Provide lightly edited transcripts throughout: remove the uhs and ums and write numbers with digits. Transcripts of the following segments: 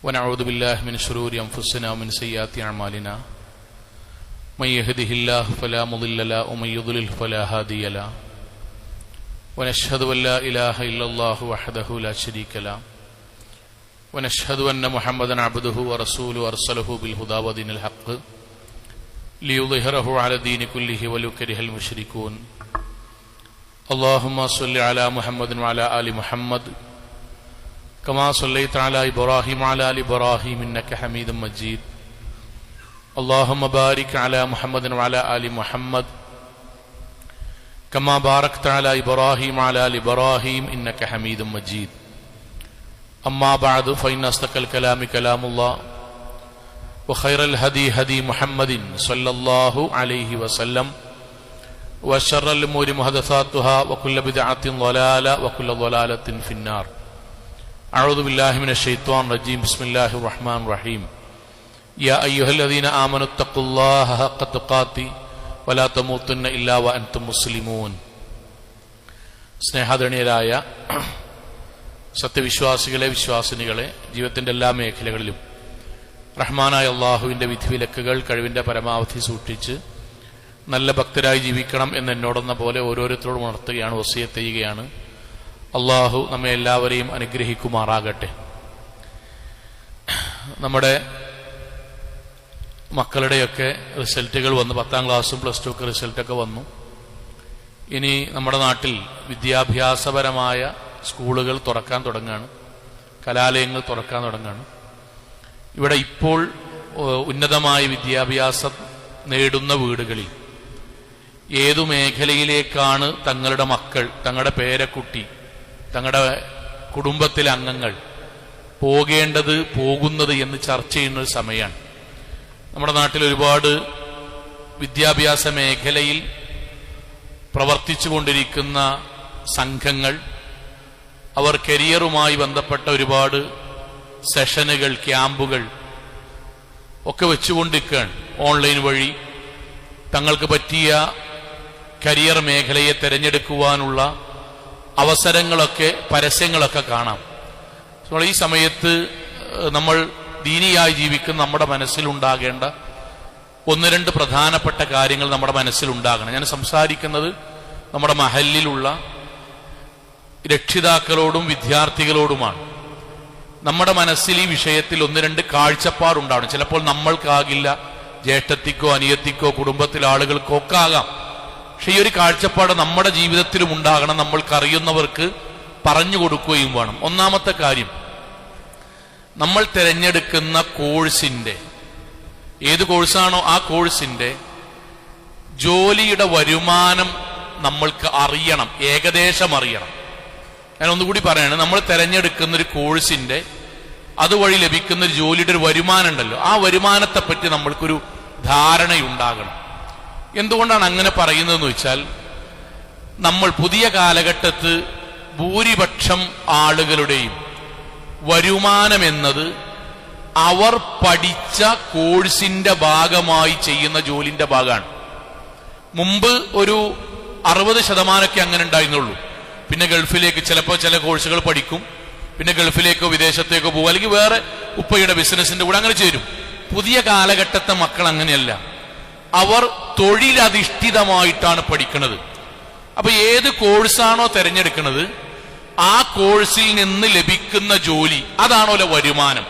ونعوذ بالله من شرور أنفسنا ومن سيئات أعمالنا من يهده الله فلا مضل له ومن يضلل فلا هادي له ونشهد أن لا إله إلا الله وحده لا شريك له ونشهد أن محمدا عبده ورسوله أرسله بالهدى ودين الحق ليظهره على الدين كله ولو كره المشركون اللهم صل على محمد وعلى آل محمد كما صليت على إبراهيم وعلى آل إبراهيم إنك حميد مجيد اللهم بارك على محمد وعلى آل محمد كما باركت على إبراهيم وعلى آل إبراهيم إنك حميد مجيد أما بعد فإن أصدق الكلام كلام الله وخير الهدي هدي محمد صلى الله عليه وسلم وشر الأمور محدثاتها وكل بدعة ضلالة وكل ضلالة في النار أعوذ بالله من الشيطان الرجيم بسم الله الرحمن الرحيم يا أيها الذين آمنوا اتقوا الله حق تقاته ولا تموتن إلا وأنتم مسلمون സ്നേഹാദരണീയരായ സത്യവിശ്വാസികളെ വിശ്വാസിനികളെ ജീവിതത്തിന്റെ എല്ലാ മേഖലകളിലും റഹ്മാനായ അള്ളാഹുവിന്റെ വിധിവിലക്കുകൾ കഴിവിന്റെ പരമാവധി സൂക്ഷിച്ച് നല്ല ഭക്തരായി ജീവിക്കണം എന്ന് എന്നോടെന്ന പോലെ ഓരോരുത്തരോടും ഉണർത്തുകയാണ്, വസിയത്ത് ചെയ്യുകയാണ്. അള്ളാഹു നമ്മെ എല്ലാവരെയും അനുഗ്രഹിക്കുമാറാകട്ടെ. നമ്മുടെ മക്കളുടെയൊക്കെ റിസൾട്ടുകൾ വന്നു, 10ാം ക്ലാസ്സും പ്ലസ് 2 ഒക്കെ റിസൾട്ടൊക്കെ വന്നു. ഇനി നമ്മുടെ നാട്ടിൽ വിദ്യാഭ്യാസപരമായ സ്കൂളുകൾ തുറക്കാൻ തുടങ്ങുകയാണ്, കലാലയങ്ങൾ തുറക്കാൻ തുടങ്ങുകയാണ്. ഇവിടെ ഇപ്പോൾ ഉന്നതമായ വിദ്യാഭ്യാസം നേടുന്ന വീടുകളിൽ ഏതു മേഖലയിലേക്കാണ് തങ്ങളുടെ മക്കൾ, തങ്ങളുടെ പേരക്കുട്ടി, തങ്ങളുടെ കുടുംബത്തിലെ അംഗങ്ങൾ പോകുന്നത് എന്ന് ചർച്ച ചെയ്യുന്ന ഒരു സമയമാണ്. നമ്മുടെ നാട്ടിൽ ഒരുപാട് വിദ്യാഭ്യാസ മേഖലയിൽ പ്രവർത്തിച്ചു കൊണ്ടിരിക്കുന്ന സംഘങ്ങൾ, അവർ കരിയറുമായി ബന്ധപ്പെട്ട ഒരുപാട് സെഷനുകൾ, ക്യാമ്പുകൾ ഒക്കെ വെച്ചുകൊണ്ടിരിക്കുകയാണ്. ഓൺലൈൻ വഴി തങ്ങൾക്ക് പറ്റിയ കരിയർ മേഖലയെ തിരഞ്ഞെടുക്കുവാനുള്ള അവസരങ്ങളൊക്കെ, പരസ്യങ്ങളൊക്കെ കാണാം. ഈ സമയത്ത് നമ്മൾ ദീനിയായി ജീവിക്കുന്ന നമ്മുടെ മനസ്സിലുണ്ടാകേണ്ട 1-2 പ്രധാനപ്പെട്ട കാര്യങ്ങൾ നമ്മുടെ മനസ്സിലുണ്ടാകണം. ഞാൻ സംസാരിക്കുന്നത് നമ്മുടെ മഹല്ലിലുള്ള രക്ഷിതാക്കളോടും വിദ്യാർത്ഥികളോടുമാണ്. നമ്മുടെ മനസ്സിൽ ഈ വിഷയത്തിൽ 1-2 കാഴ്ചപ്പാടുണ്ടാവണം. ചിലപ്പോൾ നമ്മൾക്കാകില്ല, ജ്യേഷ്ഠത്തിക്കോ അനിയത്തിക്കോ കുടുംബത്തിലെ ആളുകൾക്കോ ഒക്കെ ആകാം. പക്ഷെ ഈ ഒരു കാഴ്ചപ്പാട് നമ്മുടെ ജീവിതത്തിലും ഉണ്ടാകണം, നമ്മൾക്കറിയുന്നവർക്ക് പറഞ്ഞു കൊടുക്കുകയും വേണം. ഒന്നാമത്തെ കാര്യം, നമ്മൾ തിരഞ്ഞെടുക്കുന്ന കോഴ്സിന്റെ, ഏത് കോഴ്സാണോ ആ കോഴ്സിന്റെ ജോലിയുടെ വരുമാനം നമ്മൾക്ക് അറിയണം, ഏകദേശം അറിയണം. ഞാൻ ഒന്നുകൂടി പറയാണ്, നമ്മൾ തിരഞ്ഞെടുക്കുന്ന ഒരു കോഴ്സിന്റെ അതുവഴി ലഭിക്കുന്ന ഒരു ജോലിയുടെ ഒരു വരുമാനം ഉണ്ടല്ലോ, ആ വരുമാനത്തെ പറ്റി നമ്മൾക്കൊരു ധാരണയുണ്ടാകണം. എന്തുകൊണ്ടാണ് അങ്ങനെ പറയുന്നതെന്ന് വെച്ചാൽ, നമ്മൾ പുതിയ കാലഘട്ടത്ത് ഭൂരിപക്ഷം ആളുകളുടെയും വരുമാനം എന്നത് അവർ പഠിച്ച കോഴ്സിന്റെ ഭാഗമായി ചെയ്യുന്ന ജോലിന്റെ ഭാഗമാണ്. മുമ്പ് ഒരു 60% അങ്ങനെ ഉണ്ടായിരുന്നുള്ളൂ. പിന്നെ ഗൾഫിലേക്ക് ചിലപ്പോൾ ചില കോഴ്സുകൾ പഠിക്കും, പിന്നെ ഗൾഫിലേക്കോ വിദേശത്തേക്കോ പോകും, അല്ലെങ്കിൽ വേറെ ഉപ്പയുടെ ബിസിനസിന്റെ കൂടെ അങ്ങനെ ചേരും. പുതിയ കാലഘട്ടത്തെ മക്കൾ അങ്ങനെയല്ല, അവർ തൊഴിലധിഷ്ഠിതമായിട്ടാണ് പഠിക്കുന്നത്. അപ്പൊ ഏത് കോഴ്സാണോ തിരഞ്ഞെടുക്കുന്നത് ആ കോഴ്സിൽ നിന്ന് ലഭിക്കുന്ന ജോലി, അതാണല്ലോ വരുമാനം.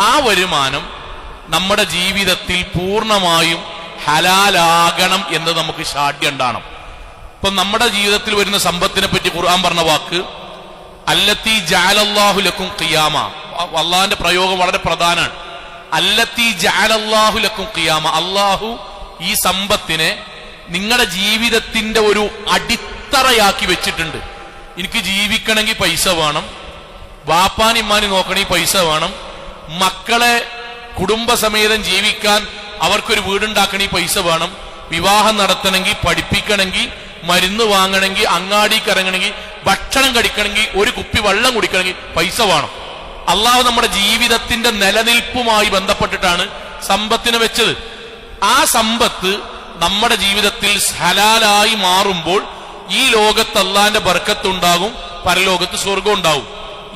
ആ വരുമാനം നമ്മുടെ ജീവിതത്തിൽ പൂർണ്ണമായും ഹലാലാകണം എന്ന് നമുക്ക് ഷാഠ്യം ഉണ്ടാകണം. ഇപ്പൊ നമ്മുടെ ജീവിതത്തിൽ വരുന്ന സമ്പത്തിനെ പറ്റി ഖുർആൻ പറഞ്ഞ വാക്ക് അല്ലത്തി ജഅലല്ലാഹു ലക്കും ഖിയാമ. അള്ളാഹിന്റെ പ്രയോഗം വളരെ പ്രധാനമാണ്. അല്ലത്തി ജഅലല്ലാഹു ലക്കും ഖിയാമ. അള്ളാഹു ഈ സമ്പത്തിനെ നിങ്ങളുടെ ജീവിതത്തിന്റെ ഒരു അടിത്തറയാക്കി വെച്ചിട്ടുണ്ട്. എനിക്ക് ജീവിക്കണമെങ്കിൽ പൈസ വേണം, വാപ്പാനി ഇമ്മാനി നോക്കണമെങ്കിൽ പൈസ വേണം, മക്കളെ കുടുംബസമേതം ജീവിക്കാൻ അവർക്കൊരു വീടുണ്ടാക്കണമെങ്കിൽ പൈസ വേണം, വിവാഹം നടത്തണമെങ്കിൽ, പഠിപ്പിക്കണമെങ്കിൽ, മരുന്ന് വാങ്ങണമെങ്കിൽ, അങ്ങാടിക്ക് ഇറങ്ങണമെങ്കിൽ, ഭക്ഷണം കഴിക്കണമെങ്കിൽ, ഒരു കുപ്പി വെള്ളം കുടിക്കണമെങ്കിൽ പൈസ വേണം. അള്ളാഹു നമ്മുടെ ജീവിതത്തിന്റെ നിലനിൽപ്പുമായി ബന്ധപ്പെട്ടിട്ടാണ് സമ്പത്തിനെ വെച്ചത്. ആ സമ്പത്ത് നമ്മുടെ ജീവിതത്തിൽ ഹലാലായി മാറുമ്പോൾ ഈ ലോകത്ത് അള്ളാന്റെ ബർക്കത്തുണ്ടാകും, പരലോകത്ത് സ്വർഗം ഉണ്ടാവും.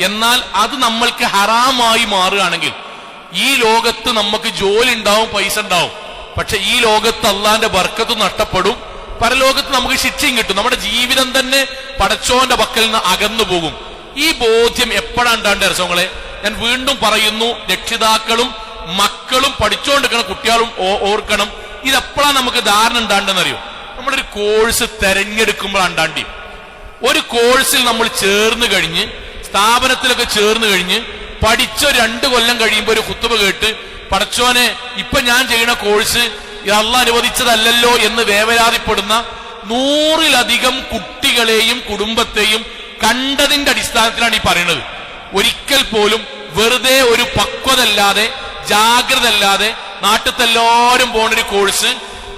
എന്നാൽ അത് നമ്മൾക്ക് ഹറാമായി മാറുകയാണെങ്കിൽ ഈ ലോകത്ത് നമുക്ക് ജോലി ഉണ്ടാവും, പൈസ ഉണ്ടാവും, പക്ഷെ ഈ ലോകത്ത് അള്ളാന്റെ ബർക്കത്ത് നഷ്ടപ്പെടും, പരലോകത്ത് നമുക്ക് ശിക്ഷയും കിട്ടും. നമ്മുടെ ജീവിതം തന്നെ പടച്ചോന്റെ പക്കൽ നിന്ന് അകന്നു പോകും. ഈ ബോധ്യം എപ്പോഴാണ് ഉണ്ടാകേണ്ട രസങ്ങളെ? ഞാൻ വീണ്ടും പറയുന്നു, രക്ഷിതാക്കളും മക്കളും പഠിച്ചുകൊണ്ടിരിക്കണം, കുട്ടികളും ഓർക്കണം. ഇതെപ്പോഴാണ് നമുക്ക് ധാരണ ഉണ്ടാകേണ്ടതെന്നറിയോ? നമ്മളൊരു കോഴ്സ് തെരഞ്ഞെടുക്കുമ്പോഴാണ് ഉണ്ടാണ്ടി. ഒരു കോഴ്സിൽ നമ്മൾ ചേർന്ന് കഴിഞ്ഞ്, സ്ഥാപനത്തിലൊക്കെ ചേർന്ന് കഴിഞ്ഞ് പഠിച്ച 2 കൊല്ലം കഴിയുമ്പോൾ ഒരു ഖുത്ബ കേട്ട്, പടച്ചോനെ ഇപ്പൊ ഞാൻ ചെയ്യുന്ന കോഴ്സ് അള്ളാഹ് അനുവദിച്ചതല്ലല്ലോ എന്ന് വേവലാതിപ്പെടുന്ന 100-ലധികം കുട്ടികളെയും കുടുംബത്തെയും കണ്ടതിന്റെ അടിസ്ഥാനത്തിലാണ് ഈ പറയുന്നത്. ഒരിക്കൽ പോലും വെറുതെ ഒരു പക്വതല്ലാതെ, ജാഗ്രത അല്ലാതെ നാട്ടിലത്തെ എല്ലാവരും പോണൊരു കോഴ്സ്,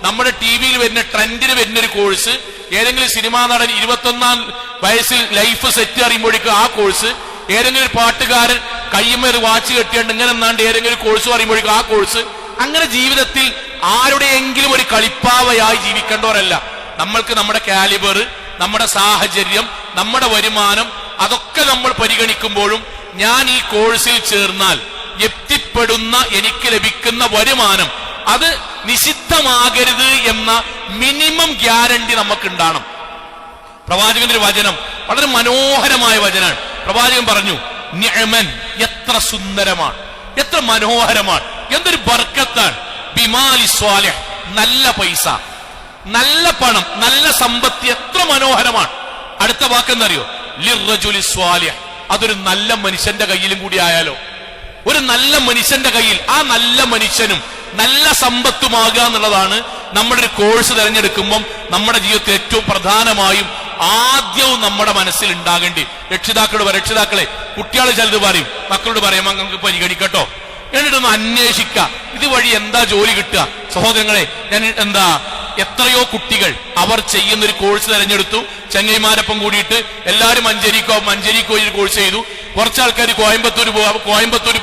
നമ്മുടെ TV-യിൽ വരുന്ന ട്രെൻഡിന് വരുന്നൊരു കോഴ്സ്, ഏതെങ്കിലും സിനിമാ നടൻ 21-ാം വയസ്സിൽ ലൈഫ് സെറ്റ് അറിയുമ്പോഴേക്കും ആ കോഴ്സ്, ഏതെങ്കിലും ഒരു പാട്ടുകാരൻ കയ്യുമേൽ വാച്ച് കെട്ടിയാണ്ട് ഇങ്ങനെ എന്നാണ്ട് ഏതെങ്കിലും ഒരു കോഴ്സ് പറയുമ്പോഴേക്കും ആ കോഴ്സ്, അങ്ങനെ ജീവിതത്തിൽ ആരുടെയെങ്കിലും ഒരു കളിപ്പാവയായി ജീവിക്കേണ്ടവരല്ല. നമ്മൾക്ക് നമ്മുടെ കാലിബർ, നമ്മുടെ സാഹചര്യം, നമ്മുടെ വരുമാനം അതൊക്കെ നമ്മൾ പരിഗണിക്കുമ്പോഴും ഞാൻ ഈ കോഴ്സിൽ ചേർന്നാൽ എത്തിപ്പെടുന്ന എനിക്ക് ലഭിക്കുന്ന വരുമാനം അത് നിഷിദ്ധമാകരുത് എന്ന മിനിമം ഗ്യാരണ്ടി നമുക്കുണ്ടാകണം. പ്രവാചകന്റെ ഒരു വചനം വളരെ മനോഹരമായ വചനാണ്. പ്രവാചകൻ പറഞ്ഞു, നിഅമൻ, എത്ര സുന്ദരമാണ്, എത്ര മനോഹരമാണ്, എന്തൊരു ബർക്കത്താണ്, ബിമാലി സ്വാലിഹ്, നല്ല പൈസ, നല്ല പണം, നല്ല സമ്പത്ത്, എത്ര മനോഹരമാണ്. അടുത്ത വാക്കെന്നറിയോ? ലിർറജുലി സ്വാലിഹ്, അതൊരു നല്ല മനുഷ്യന്റെ കയ്യിലും കൂടി ആയാലോ. ഒരു നല്ല മനുഷ്യന്റെ കയ്യിൽ, ആ നല്ല മനുഷ്യനും നല്ല സമ്പത്തുമാകുക എന്നുള്ളതാണ് നമ്മുടെ ഒരു കോഴ്സ് തിരഞ്ഞെടുക്കുമ്പം നമ്മുടെ ജീവിതത്തിൽ ഏറ്റവും പ്രധാനമായും ആദ്യവും നമ്മുടെ മനസ്സിൽ ഉണ്ടാകേണ്ടി. രക്ഷിതാക്കളെ, കുട്ടികൾ ചിലത് പറയും, മക്കളോട് പറയും നമുക്ക് പരിഗണിക്കട്ടോ, എന്നിട്ടൊന്ന് അന്വേഷിക്കുക, ഇതുവഴി എന്താ ജോലി കിട്ടുക. സഹോദരങ്ങളെ, ഞാൻ എത്രയോ കുട്ടികൾ അവർ ചെയ്യുന്നൊരു കോഴ്സ് തിരഞ്ഞെടുത്തു, ചങ്ങൈമാരൊപ്പം കൂടിയിട്ട് എല്ലാവരും മഞ്ചേരിക്കോ ഒരു കോഴ്സ് ചെയ്തു. കുറച്ച് ആൾക്കാർ കോയമ്പത്തൂർ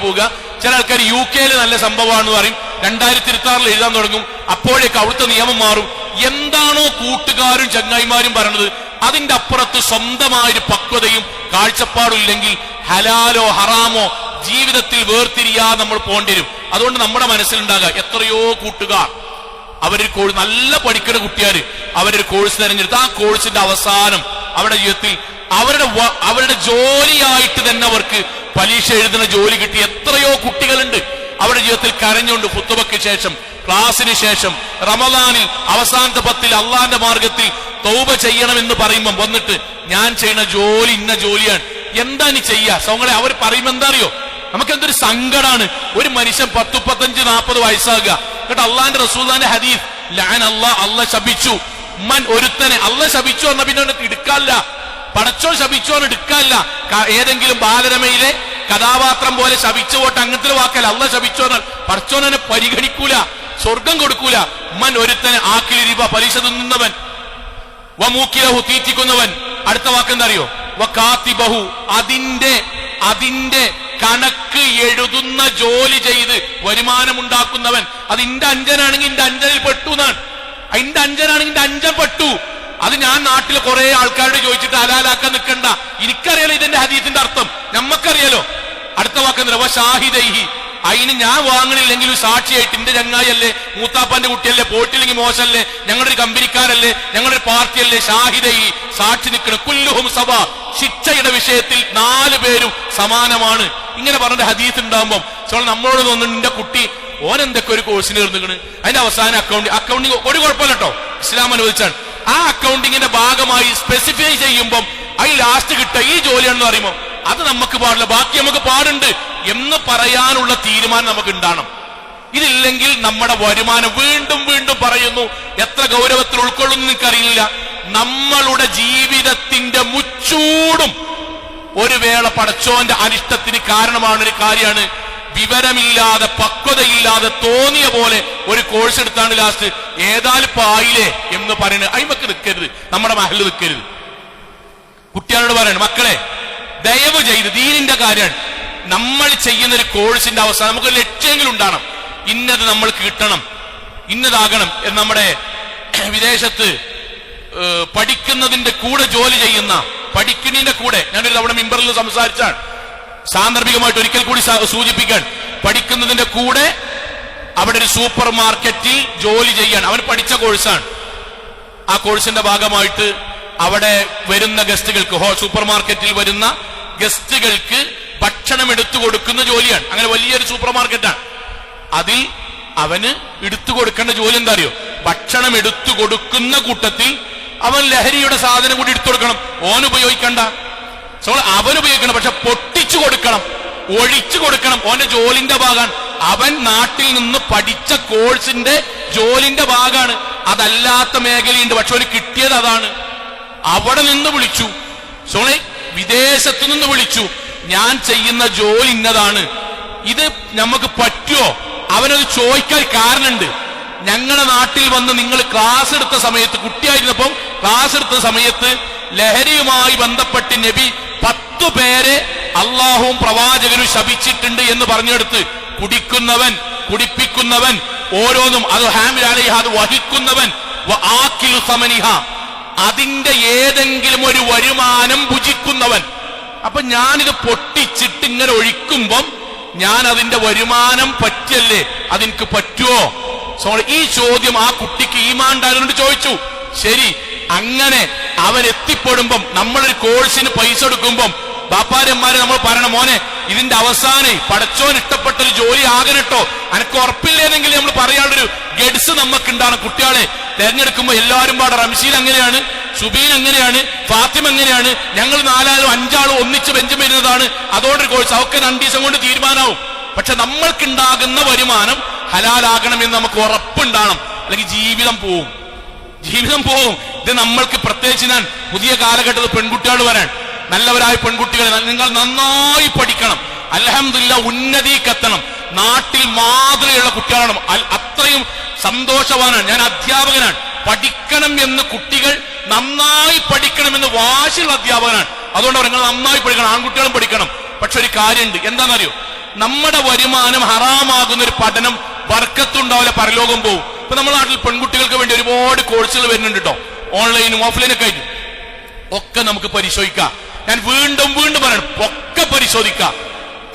പോവുക, ചില ആൾക്കാർ UK നല്ല സംഭവമാണെന്ന് പറയും, 2026 എഴുതാൻ തുടങ്ങും, അപ്പോഴേക്ക് അവിടുത്തെ നിയമം മാറും. എന്താണോ കൂട്ടുകാരും ചങ്ങായിമാരും പറയണത് അതിന്റെ അപ്പുറത്ത് സ്വന്തമായൊരു പക്വതയും കാഴ്ചപ്പാടും ഇല്ലെങ്കിൽ ഹലാലോ ഹറാമോ ജീവിതത്തിൽ വേർതിരിയാതെ നമ്മൾ പോകേണ്ടി വരും. അതുകൊണ്ട് നമ്മുടെ മനസ്സിലുണ്ടാകുക, എത്രയോ കൂട്ടുകാർ അവരൊരു കോഴ്സ്, നല്ല പഠിക്കുന്ന കുട്ടിയാര് അവരൊരു കോഴ്സ് തിരഞ്ഞെടുത്ത് ആ കോഴ്സിന്റെ അവസാനം അവരുടെ ജീവിതത്തിൽ അവരുടെ ജോലിയായിട്ട് തന്നെ അവർക്ക് പരീക്ഷ എഴുതുന്ന ജോലി കിട്ടി എത്രയോ കുട്ടികളുണ്ട്. അവരുടെ ജീവിതത്തിൽ കരഞ്ഞുകൊണ്ട് ഖുത്ബയ്ക്ക് ശേഷം, ക്ലാസിന് ശേഷം, റമദാനിൽ അവസാനത്തെ 10 അള്ളാന്റെ മാർഗത്തിൽ തൗബ ചെയ്യണമെന്ന് പറയുമ്പം വന്നിട്ട് ഞാൻ ചെയ്യുന്ന ജോലി ഇന്ന ജോലിയാണ്, എന്താ നീ ചെയ്യാ സൗങ്ങളെ? അവർ പറയുമ്പോ എന്താ അറിയോ? നമുക്ക് എന്തൊരു സങ്കടാണ്. ഒരു മനുഷ്യൻ 10, 35, 40 വയസ്സാകുക, കേട്ടോ. അള്ളാന്റെ റസൂലിന്റെ ഹദീസ്, ലഅന അല്ലാഹ് ശപിച്ചു മൻ, ഒരുത്തനെ അള്ളാഹ് ശപിച്ചു പറഞ്ഞ പിന്നെ എടുക്കാല്ല, പടച്ചോൻ ശപിച്ചു എന്ന് എടുക്കാല്ല. ഏതെങ്കിലും ബാലരമയിലെ കഥാപാത്രം പോലെ ശപിച്ചു പോട്ട് അങ്ങനത്തെ വാക്കല്ല. അള്ളാഹ് ശപിച്ചു പറഞ്ഞാൽ പടച്ചോനെ പരിഗണിക്കൂല, സ്വർഗം കൊടുക്കൂല. മൻ, ഒരുത്തനെ ആക്കിൽ റിബ, പലിശ തിന്നുന്നവൻ, വമൂക്കിലഹു, തീറ്റിക്കുന്നവൻ. അടുത്ത വാക്കെന്താ അറിയോ? വകാതിബഹു, അതിന്റെ കണക്ക് എഴുതുന്ന ജോലി ചെയ്ത് വരുമാനമുണ്ടാക്കുന്നവൻ. അത് ഇന്റെ അഞ്ചനാണെങ്കിൽ ഇന്റെ അഞ്ചനിൽ പെട്ടു എന്നാണ്. അതിന്റെ അഞ്ചനാണെങ്കിൽ ഇന്റെ അഞ്ചൻ പെട്ടു. അത് ഞാൻ നാട്ടിലെ കുറെ ആൾക്കാരോട് ചോദിച്ചിട്ട് ഹലാലാക്കാൻ നിൽക്കണ്ട, എനിക്കറിയാലോ ഇതിന്റെ ഹദീസിന്റെ അർത്ഥം, നമ്മക്കറിയാലോ. അടുത്ത വാക്കെന്താ? ഷാഹിദൈഹി, അതിന് ഞാൻ വാങ്ങണില്ലെങ്കിലും സാക്ഷിയായിട്ട്, എന്റെ ചങ്ങായല്ലേ, മൂത്താപ്പാന്റെ കുട്ടിയല്ലേ, പോയിട്ടില്ലെങ്കിൽ മോശമല്ലേ, ഞങ്ങളുടെ ഒരു കമ്പനിക്കാരല്ലേ, ഞങ്ങളുടെ ഒരു പാർട്ടിയല്ലേ, ഷാഹിദൈഹി, സാക്ഷി നിൽക്കണം. കുല്ലുഹും സബ, ശിക്ഷയുടെ വിഷയത്തിൽ 4 പേരും സമാനമാണ്. ഇങ്ങനെ പറഞ്ഞ ഹദീസ് ഉണ്ടാകുമ്പോൾ നമ്മളോട് തോന്നുന്നു, നിന്റെ കുട്ടി ഓനെന്തൊക്കെ ഒരു കോഴ്സിന് ചേർന്നിക്കണ്, അതിന്റെ അവസാനം അക്കൗണ്ടിങ് ഒരു കുഴപ്പമില്ല കേട്ടോ, ഇസ്ലാം അനുവദിച്ചാണ്. ആ അക്കൗണ്ടിങ്ങിന്റെ ഭാഗമായി സ്പെസിഫൈ ചെയ്യുമ്പം അതിൽ ലാസ്റ്റ് കിട്ടുക ഈ ജോലിയാണെന്ന് പറയുമ്പോൾ അത് നമുക്ക് പാടില്ല, ബാക്കി നമുക്ക് പാടുണ്ട് എന്ന് പറയാനുള്ള തീരുമാനം നമുക്ക് ഉണ്ടാകണം. ഇതില്ലെങ്കിൽ നമ്മുടെ വരുമാനം, വീണ്ടും വീണ്ടും പറയുന്നു, എത്ര ഗൗരവത്തിൽ ഉൾക്കൊള്ളുന്നു എനിക്കറിയില്ല, നമ്മളുടെ ജീവിതത്തിന്റെ മുച്ചൂടും ഒരു വേള പടച്ചോന്റെ അനിഷ്ടത്തിന് കാരണമാണ്. ഒരു കാര്യമാണ്, വിവരമില്ലാതെ പക്വതയില്ലാതെ തോന്നിയ പോലെ ഒരു കോഴ്സ് എടുത്താണ് ലാസ്റ്റ് ഏതായാലും പായില്ലേ എന്ന് പറയുന്നത്. അയിമക്ക് നിൽക്കരുത്, നമ്മുടെ മഹലിൽ നിൽക്കരുത്. കുട്ടികളോട് പറയണം, മക്കളെ ദയവ് ചെയ്ത്, ദീനിന്റെ കാര്യമാണ്, നമ്മൾ ചെയ്യുന്ന ഒരു കോഴ്സിന്റെ അവസാനം നമുക്ക് ലക്ഷ്യമെങ്കിലും ഉണ്ടാകണം. ഇന്നത് നമ്മൾക്ക് കിട്ടണം, ഇന്നതാകണം. നമ്മുടെ വിദേശത്ത് പഠിക്കുന്നതിന്റെ കൂടെ ജോലി ചെയ്യുന്ന, പഠിക്കുന്നതിന്റെ കൂടെ, ഞാനൊരു തവണ മിമ്പറിൽ സംസാരിച്ചാണ്, സാന്ദർഭികമായിട്ട് ഒരിക്കൽ കൂടി സൂചിപ്പിക്കാൻ, പഠിക്കുന്നതിന്റെ കൂടെ അവിടെ ഒരു സൂപ്പർ മാർക്കറ്റിൽ ജോലി ചെയ്യാൻ അവൻ പഠിച്ച കോഴ്സാണ്. ആ കോഴ്സിന്റെ ഭാഗമായിട്ട് അവിടെ വരുന്ന ഗസ്റ്റുകൾക്ക്, സൂപ്പർ മാർക്കറ്റിൽ വരുന്ന ഗസ്റ്റുകൾക്ക് ഭക്ഷണം എടുത്തു കൊടുക്കുന്ന ജോലിയാണ്. അങ്ങനെ വലിയൊരു സൂപ്പർ മാർക്കറ്റാണ്. അതിൽ അവന് എടുത്തു കൊടുക്കേണ്ട ജോലി എന്താ അറിയോ? ഭക്ഷണം എടുത്തു കൊടുക്കുന്ന കൂട്ടത്തിൽ അവൻ ലഹരിയുടെ സാധനം കൂടി എടുത്തു കൊടുക്കണം. ഓൻ ഉപയോഗിക്കണ്ട, അവൻ ഉപയോഗിക്കണം, പക്ഷെ പൊട്ടിച്ചു കൊടുക്കണം, ഒഴിച്ചു കൊടുക്കണം. ഓന്റെ ജോലിന്റെ ഭാഗമാണ്. അവൻ നാട്ടിൽ നിന്ന് പഠിച്ച കോഴ്സിന്റെ ജോലിന്റെ ഭാഗമാണ്. അതല്ലാത്ത മേഖലയുണ്ട്, പക്ഷെ അവന് കിട്ടിയത് അതാണ്. അവിടെ നിന്ന് വിളിച്ചു, വിദേശത്തു നിന്ന് വിളിച്ചു, ഞാൻ ചെയ്യുന്ന ജോലി ഇന്നതാണ്, ഇത് നമുക്ക് പറ്റുമോ? അവനത് ചോദിക്കാൻ കാരണമുണ്ട്. ഞങ്ങളുടെ നാട്ടിൽ വന്ന് നിങ്ങൾ ക്ലാസ് എടുത്ത സമയത്ത്, കുട്ടിയായിരുന്നപ്പം ക്ലാസ് എടുത്ത സമയത്ത് ലഹരിയുമായി ബന്ധപ്പെട്ട് നബി 10 പേരെ അള്ളാഹുവും പ്രവാചകനും ശപിച്ചിട്ടുണ്ട് എന്ന് പറഞ്ഞെടുത്ത് കുടിക്കുന്നവൻ, കുടിപ്പിക്കുന്നവൻ, ഓരോന്നും അത് ഹാമിൽ അലൈഹ, അത് വഹിക്കുന്നവൻ, ആക്കിലു സമനിഹ, അതിന്റെ ഏതെങ്കിലും ഒരു വരുമാനം ഭുജിക്കുന്നവൻ. അപ്പൊ ഞാനിത് പൊട്ടിച്ചിട്ട് ഇങ്ങനെ ഒഴിക്കുമ്പം ഞാൻ അതിന്റെ വരുമാനം പറ്റല്ലേ, അതെനിക്ക് പറ്റുമോ? ഈ ചോദ്യം ആ കുട്ടിക്ക് ഈമാൻ ഉണ്ടായതുകൊണ്ട് ചോദിച്ചു. ശരി, അങ്ങനെ അവൻ എത്തിപ്പെടുമ്പം, നമ്മളൊരു കോഴ്സിന് പൈസ എടുക്കുമ്പം ബാപ്പാരന്മാരെ നമ്മൾ പറയണം, മോനെ ഇതിന്റെ അവസാനം പടച്ചോൻ ഇഷ്ടപ്പെട്ടൊരു ജോലി ആകണട്ടോ, അനക്ക് ഉറപ്പില്ലേന്നെങ്കിൽ നമ്മൾ പറയാനുള്ളൊരു ഗഡ്സ് നമുക്കുണ്ടാണ്. കുട്ടികളെ തെരഞ്ഞെടുക്കുമ്പോ എല്ലാവരും പാടെ റംഷീൽ എങ്ങനെയാണ്, സുബീൻ എങ്ങനെയാണ്, ഫാത്തിമ എങ്ങനെയാണ്, ഞങ്ങൾ 4 5 ആളും ഒന്നിച്ച് ബെഞ്ചും വരുന്നതാണ്, അതോടൊരു കോഴ്സ് അവർക്ക് 2 ദിവസം കൊണ്ട് തീരുമാനമാവും. പക്ഷെ നമ്മൾക്കുണ്ടാകുന്ന വരുമാനം ഹലാലാകണമെന്ന് നമുക്ക് ഉറപ്പുണ്ടാകണം, അല്ലെങ്കിൽ ജീവിതം പോവും. ഇത് നമ്മൾക്ക് പ്രത്യേകിച്ച് ഞാൻ പുതിയ കാലഘട്ടത്തിൽ പെൺകുട്ടികൾ വരാൻ, നല്ലവരായ പെൺകുട്ടികളെ നിങ്ങൾ നന്നായി പഠിക്കണം, അൽഹംദുലില്ലാഹ് ഉന്നതിക്കെത്തണം, നാട്ടിൽ മാതൃകയുള്ള കുട്ടികളാണ്. അത്രയും സന്തോഷവാനാണ്. ഞാൻ അധ്യാപകനാണ്. പഠിക്കണം എന്ന് കുട്ടികൾ നന്നായി പഠിക്കണമെന്ന് വാശിയുള്ള അധ്യാപകനാണ്. അതുകൊണ്ട് നിങ്ങൾ നന്നായി പഠിക്കണം, ആൺകുട്ടികളും പഠിക്കണം. പക്ഷെ ഒരു കാര്യമുണ്ട്, എന്താണെന്നറിയോ? നമ്മുടെ വരുമാനം ഹറാമാകുന്ന ഒരു പഠനം ബർക്കത്തുണ്ടാവില്ല, പരലോകം പോവും. ഇപ്പൊ നമ്മുടെ നാട്ടിൽ പെൺകുട്ടികൾക്ക് വേണ്ടി ഒരുപാട് കോഴ്സുകൾ വരുന്നുണ്ട് കേട്ടോ, ഓൺലൈനും ഓഫ്ലൈനൊക്കെ ആയിട്ട്. ഒക്കെ നമുക്ക് പരിശോധിക്കാം. ഞാൻ വീണ്ടും പറയണം, ഒക്കെ പരിശോധിക്കാം.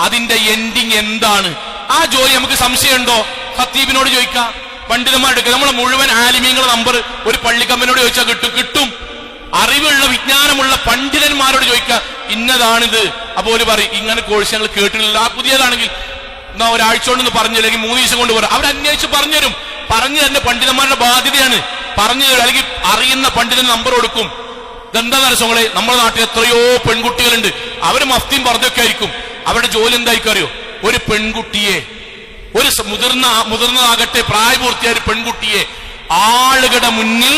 അതിന്റെ എൻഡിങ് എന്താണ്? ആ ജോലി നമുക്ക് സംശയമുണ്ടോ? ഖത്തീബിനോട് ചോദിക്കാം, പണ്ഡിതന്മാരുടെ എടുക്കുക. നമ്മളെ മുഴുവൻ ആലിമീങ്ങളുടെ നമ്പർ ഒരു പള്ളിക്കമ്മനോട് ചോദിച്ചാൽ കിട്ടും. അറിവുള്ള വിജ്ഞാനമുള്ള പണ്ഡിതന്മാരോട് ചോദിക്കുക, ഇന്നതാണിത്. അപ്പോൾ ഒരു പറയും, ഇങ്ങനെ കോഴ്സ് ഞങ്ങൾ കേട്ടിട്ടില്ല, പുതിയതാണെങ്കിൽ എന്നാ ഒരാഴ്ച കൊണ്ടൊന്ന് പറഞ്ഞു, അല്ലെങ്കിൽ 3 ദിവസം കൊണ്ട് പറയും. അവരന്വേഷിച്ച് പറഞ്ഞുതരും. പറഞ്ഞു തന്നെ പണ്ഡിതന്മാരുടെ ബാധ്യതയാണ്. പറഞ്ഞു തരും, അല്ലെങ്കിൽ അറിയുന്ന പണ്ഡിതന് നമ്പർ കൊടുക്കും. ഇതെന്താ നരസങ്ങളെ, നമ്മുടെ നാട്ടിൽ എത്രയോ പെൺകുട്ടികളുണ്ട്, അവര് മഫ്തിയും പറഞ്ഞൊക്കെ ആയിരിക്കും. അവരുടെ ജോലി എന്തായിരിക്കും അറിയോ? ഒരു പെൺകുട്ടിയെ, ഒരു മുതിർന്നതാകട്ടെ പ്രായപൂർത്തിയായ ഒരു പെൺകുട്ടിയെ ആളുകളുടെ മുന്നിൽ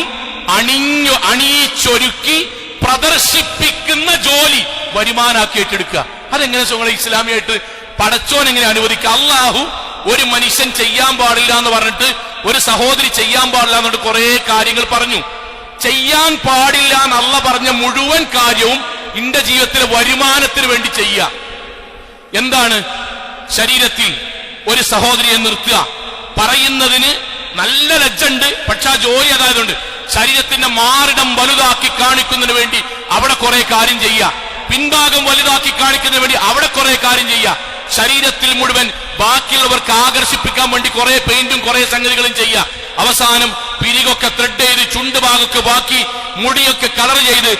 അണിയിച്ചൊരുക്കി പ്രദർശിപ്പിക്കുന്ന ജോലി വരുമാനാക്കി ഏറ്റെടുക്കുക. അതെങ്ങനെ സുഖങ്ങളെ ഇസ്ലാമിയായിട്ട് പടച്ചോൻ എങ്ങനെ അനുവദിക്കുക? അള്ളാഹു ഒരു മനുഷ്യൻ ചെയ്യാൻ പാടില്ല എന്ന് പറഞ്ഞിട്ട്, ഒരു സഹോദരി ചെയ്യാൻ പാടില്ല എന്നിട്ട് കുറെ കാര്യങ്ങൾ പറഞ്ഞു. ചെയ്യാൻ പാടില്ല എന്നല്ല പറഞ്ഞ മുഴുവൻ കാര്യവും എന്റെ ജീവിതത്തിലെ വരുമാനത്തിന് വേണ്ടി ചെയ്യുക. എന്താണ്? ശരീരത്തിൽ ഒരു സഹോദരിയെ നിർത്തുക. പറയുന്നതിന് നല്ല ലജ്ജുണ്ട്, പക്ഷെ ആ ജോലി അതായതുകൊണ്ട് ശരീരത്തിന്റെ മാറിടം വലുതാക്കി കാണിക്കുന്നതിന് വേണ്ടി അവിടെ കുറെ കാര്യം ചെയ്യുക. പിൻഭാഗം വലുതാക്കി കാണിക്കുന്നതിന് വേണ്ടി അവിടെ കുറെ കാര്യം ചെയ്യുക. ശരീരത്തിൽ മുഴുവൻ ബാക്കിയുള്ളവർക്ക് ആകർഷിപ്പിക്കാൻ വേണ്ടി കുറെ പെയിന്റും കുറെ സംഗതികളും ചെയ്യുക. അവസാനം പിരികൊക്കെ ത്രെഡ് ചെയ്ത് ചുണ്ട് ഭാഗമൊക്കെ ബാക്കി മുടിയൊക്കെ കളർ ചെയ്ത്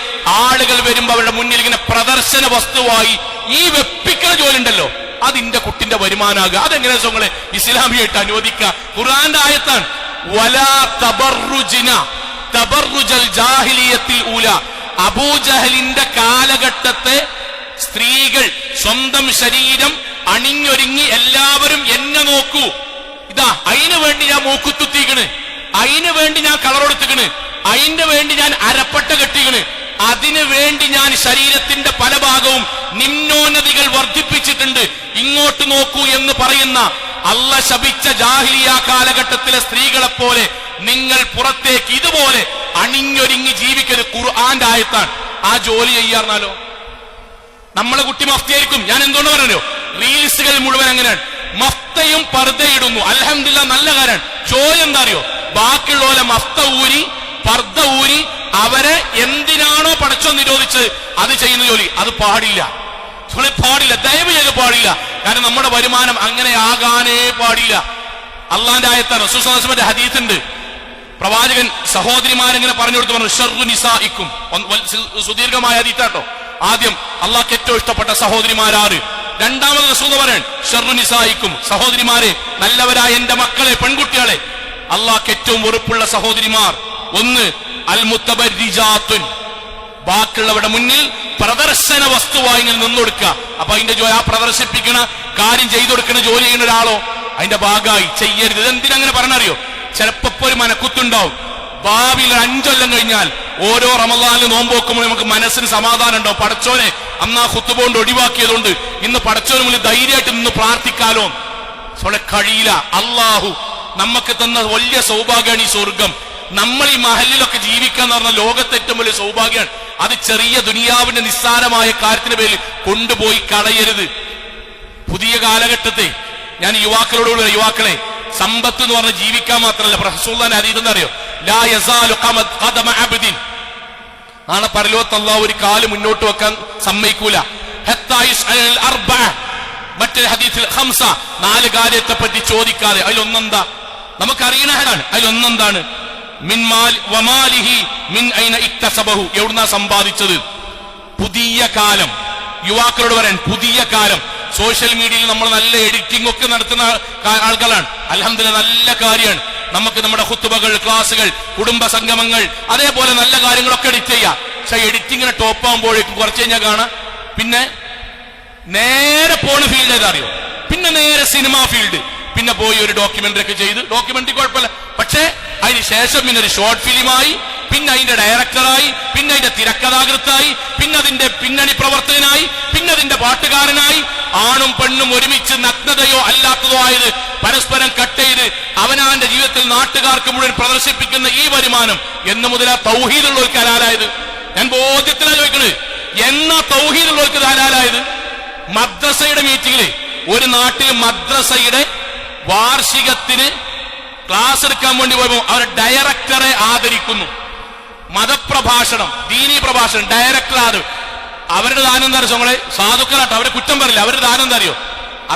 ആളുകൾ വരുമ്പോ അവരുടെ മുന്നിൽ ഇങ്ങനെ പ്രദർശന വസ്തുവായി ഈ വെപ്പിക്കുന്ന ജോലി ഉണ്ടല്ലോ, അതിന്റെ കുട്ടിന്റെ വരുമാനാകുക. അതെങ്ങനെ സുഖങ്ങളെ ഇസ്ലാമിയായിട്ട് അനുവദിക്കുക? ഖുർആന്റെ ആയത്താണ്, വലാ തബർറുജിന തബർറുജൽ ജാഹിലിയത്തിൽ ഊല. അബൂജഹലിന്റെ കാലഘട്ടത്തെ സ്ത്രീകൾ സ്വന്തം ശരീരം അണിഞ്ഞൊരുങ്ങി എല്ലാവരും എന്നെ നോക്കൂ, ഇതാ അതിനു വേണ്ടി ഞാൻ മൂക്കുത്തുത്തിക്കണ്, അതിനു വേണ്ടി ഞാൻ കളറൊടുത്തിക്കണ്, അതിന് വേണ്ടി ഞാൻ അരപ്പട്ട കെട്ടിക്കണ്, അതിനു വേണ്ടി ഞാൻ ശരീരത്തിന്റെ പല ഭാഗവും നിമ്നോന്നതികൾ വർദ്ധിപ്പിച്ചിട്ടുണ്ട്, ഇങ്ങോട്ട് നോക്കൂ എന്ന് പറയുന്ന അള്ള ശപിച്ച ജാഹിലിയ കാലഘട്ടത്തിലെ സ്ത്രീകളെ പോലെ നിങ്ങൾ പുറത്തേക്ക് ഇതുപോലെ അണിഞ്ഞൊരുങ്ങി ജീവിക്കരുത്. ഖുർആന്റെ ആയത്താണ്. ആ ജോലി ചെയ്യാറുന്നാലോ നമ്മളെ കുട്ടി മഫ്തിയായിരിക്കും. ഞാൻ എന്തുകൊണ്ട് പറഞ്ഞോ, റീൽസുകൾ മുഴുവൻ അങ്ങനെയാണ്. മഫ്തയും പർദ്ദയിടുന്നു, അൽഹംദുലില്ലാഹ് നല്ല കാര്യമാണ്. ജോലി എന്താ അറിയോ? ബാക്കിയുള്ളവരെ മഫ്ത ഊരി പർദ്ദ ഊരി അവരെ എന്തിനാണോ പടച്ചോ നിരോധിച്ചത് അത് ചെയ്യുന്ന ജോലി, അത് പാടില്ല. പാടില്ല, ദയവ് ചെയ്ത് പാടില്ല. കാരണം നമ്മുടെ വരുമാനം അങ്ങനെ ആകാനേ പാടില്ല. അള്ളാന്റെ ആയത്താണ്. റസൂൽ സ്വല്ലല്ലാഹു അലൈഹി വസല്ലം ഹദീസ് ഉണ്ട്. പ്രവാചകൻ സഹോദരിമാരെങ്ങനെ പറഞ്ഞു കൊടുത്തു പറഞ്ഞു, ഷർറു നിസാഇക്കും. സുദീർഘമായ ഹദീസാട്ടോ. ആദ്യം അള്ളാഹ്ക്ക് ഏറ്റവും ഇഷ്ടപ്പെട്ട സഹോദരിമാരാറ്. രണ്ടാമത് റസൂൽ പറയാൻ ഷർറു നിസാഇക്കും, സഹോദരിമാരെ, നല്ലവരായ എന്റെ മക്കളെ, പെൺകുട്ടികളെ. അള്ളാഹ്ക്ക് ഏറ്റവും വെറുപ്പുള്ള സഹോദരിമാർ ഒന്ന് അൽ മുത്തബർരിജാത്തുൻ, ബാക്കിയുള്ളവരുടെ മുന്നിൽ പ്രദർശന വസ്തുവായി ഇങ്ങനെ നിന്നൊടുക്കുക. അപ്പൊ അതിന്റെ ആ പ്രദർശിപ്പിക്കണ കാര്യം ചെയ്തു കൊടുക്കുന്ന ജോലി ചെയ്യുന്ന ഒരാളോ അതിന്റെ ഭാഗമായി ചെയ്യരുത്. ഇതെന്തിനങ്ങനെ പറഞ്ഞറിയോ? ചിലപ്പോ ഒരു മനക്കുത്തുണ്ടാവും. ഭാവിയിൽ 5 കൊല്ലം കഴിഞ്ഞാൽ ഓരോ റമളാനിൽ നോമ്പ് വെക്കുമ്പോൾ നമുക്ക് മനസ്സിന് സമാധാനം ഉണ്ടാവും. പടച്ചോനെ അന്ന് ആ ഖുത്ബ കൊണ്ട് ഒഴിവാക്കിയതുകൊണ്ട് ഇന്ന് പടച്ചോന് മുന്നിൽ ധൈര്യമായിട്ട് നിന്ന് പ്രാർത്ഥിക്കാലോ. കഴിയില്ല. അള്ളാഹു നമുക്ക് തന്ന വലിയ സൗഭാഗ്യമാണ് ഈ സ്വർഗം. നമ്മൾ ഈ മഹലിലൊക്കെ ജീവിക്കാന്ന് പറഞ്ഞ ലോകത്തെ ഏറ്റവും വലിയ സൗഭാഗ്യമാണ്. അത് ചെറിയ ദുനിയാവിന്റെ നിസ്സാരമായ കാര്യത്തിന് പേരിൽ കൊണ്ടുപോയി കളയരുത്. പുതിയ കാലഘട്ടത്തെ ഞാൻ യുവാക്കളോട്, യുവാക്കളെ, സമ്പത്ത് എന്ന് പറഞ്ഞ് ജീവിക്കാൻ മാത്രമല്ല, റസൂലുള്ളാഹിന്റെ ഹദീസ് എന്നറിയോ, ലാ യസാലു ഖദമ അബ്ദിൻ, നാളെ പരലോകത്ത് അല്ലാഹു ഒരു കാല് മുന്നോട്ട് വെക്കാൻ സമ്മതിക്കൂല. ഹത്താ യസ്അൽ അർബഅ, മറ്റൊരു ഹദീസിൽ ഖംസ, 4 കാര്യത്തെ പറ്റി ചോദിക്കാതെ. അതിലൊന്നെന്താ? നമുക്കറിയണതാണ്. അതിലൊന്നെന്താണ്? മിൻ വമാലിഹി മിൻ ഐന ഇക്തസബഹു, എവിടുന്നാ സമ്പാദിച്ചത്. പുതിയ കാലം, യുവാക്കളോട് പറയാൻ, പുതിയ കാലം. സോഷ്യൽ മീഡിയയിൽ നമ്മൾ നല്ല എഡിറ്റിംഗ് ഒക്കെ നടത്തുന്ന ആളുകളാണ്. അൽഹംദുലില്ലാഹ്, നല്ല കാര്യമാണ്. നമുക്ക് നമ്മുടെ ഖുത്ബകൾ, ക്ലാസുകൾ, കുടുംബ സംഗമങ്ങൾ, അതേപോലെ നല്ല കാര്യങ്ങളൊക്കെ എഡിറ്റ് ചെയ്യാം. പക്ഷെ എഡിറ്റിങ്ങിനെ ടോപ്പ് ആകുമ്പോഴേക്കും കുറച്ച് കഴിഞ്ഞാൽ കാണാം പിന്നെ നേരെ പോണ ഫീൽഡ് ഏതറിയോ? പിന്നെ നേരെ സിനിമാ ഫീൽഡ്. പിന്നെ പോയി ഒരു ഡോക്യുമെന്ററി ഒക്കെ ചെയ്ത്, ഡോക്യുമെന്ററി കുഴപ്പമില്ല, പക്ഷെ അതിന് ശേഷം പിന്നെ ഒരു ഷോർട്ട് ഫിലിമായി, പിന്നെ അതിന്റെ ഡയറക്ടറായി, പിന്നെ അതിന്റെ തിരക്കഥാകൃത്തായി, പിന്നെ അതിന്റെ പിന്നണി പ്രവർത്തകനായി, പിന്നെ അതിന്റെ പാട്ടുകാരനായി. ആണും പെണ്ണും ഒരുമിച്ച് നഗ്നതയോ അല്ലാത്തതോ ആയത് പരസ്പരം കട്ട് ചെയ്ത് അവനവന്റെ ജീവിതത്തിൽ നാട്ടുകാർക്ക് മുഴുവൻ പ്രദർശിപ്പിക്കുന്ന ഈ വരുമാനം എന്ന് മുതലാ തൗഹീദുള്ളവർക്ക് ഹലാലായത്? ഞാൻ ബോധ്യത്തിലാ ചോദിക്കണത്. എന്നാ തൗഹീദുള്ളവർക്ക് ഹലാലായത്? മദ്രസയുടെ മീറ്റിംഗില് ഒരു നാട്ടിൽ മദ്രസയുടെ വാർഷികത്തിന് ക്ലാസ് എടുക്കാൻ വേണ്ടി പോയപ്പോ അവർ ഡയറക്ടറെ ആദരിക്കുന്നു. മതപ്രഭാഷണം, ദീനീ പ്രഭാഷണം, ഡയറക്ടർ ആദരം. അവരുടെ ദാനം എന്താ അറിയോ? സാധുക്കളാട്ടോ, അവരെ കുറ്റം പറയില്ല. അവരുടെ ദാനം എന്താ അറിയോ?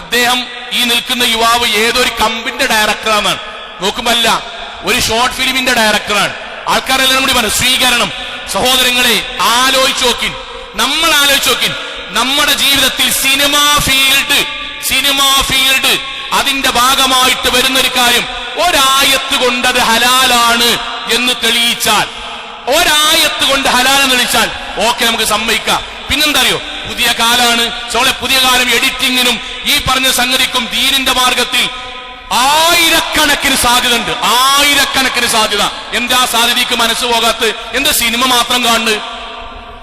അദ്ദേഹം ഈ നിൽക്കുന്ന യുവാവ് ഏതൊരു കമ്പിന്റെ ഡയറക്ടറാണ്. നോക്കുമ്പോ അല്ല, ഒരു ഷോർട്ട് ഫിലിമിന്റെ ഡയറക്ടറാണ്. ആൾക്കാരെല്ലാം കൂടി പറഞ്ഞു സ്വീകരണം. സഹോദരങ്ങളെ, ആലോചിച്ച് നോക്കിൻ, നമ്മൾ ആലോചിച്ച് നോക്കിൻ, നമ്മുടെ ജീവിതത്തിൽ സിനിമാ ഫീൽഡ് അതിന്റെ ഭാഗമായിട്ട് വരുന്നൊരു കാര്യം ഒരായത്ത് കൊണ്ട് അത് ഹലാലാണ് എന്ന് തെളിയിച്ചാൽ, ഒരായത്ത് കൊണ്ട് ഹലാലെന്ന് തെളിയിച്ചാൽ ഓക്കെ, നമുക്ക് സമ്മതിക്കാം. പിന്നെന്താ അറിയോ? പുതിയ കാലാണ്. പുതിയ കാലം എഡിറ്റിങ്ങിനും ഈ പറഞ്ഞ സംഗതിക്കും ദീനിന്റെ മാർഗത്തിൽ ആയിരക്കണക്കിന് സാധ്യത ഉണ്ട്. ആയിരക്കണക്കിന് സാധ്യത. എന്താ സാധ്യതയ്ക്ക് മനസ്സ് പോകാത്ത? എന്താ സിനിമ മാത്രം കാണുന്നത്?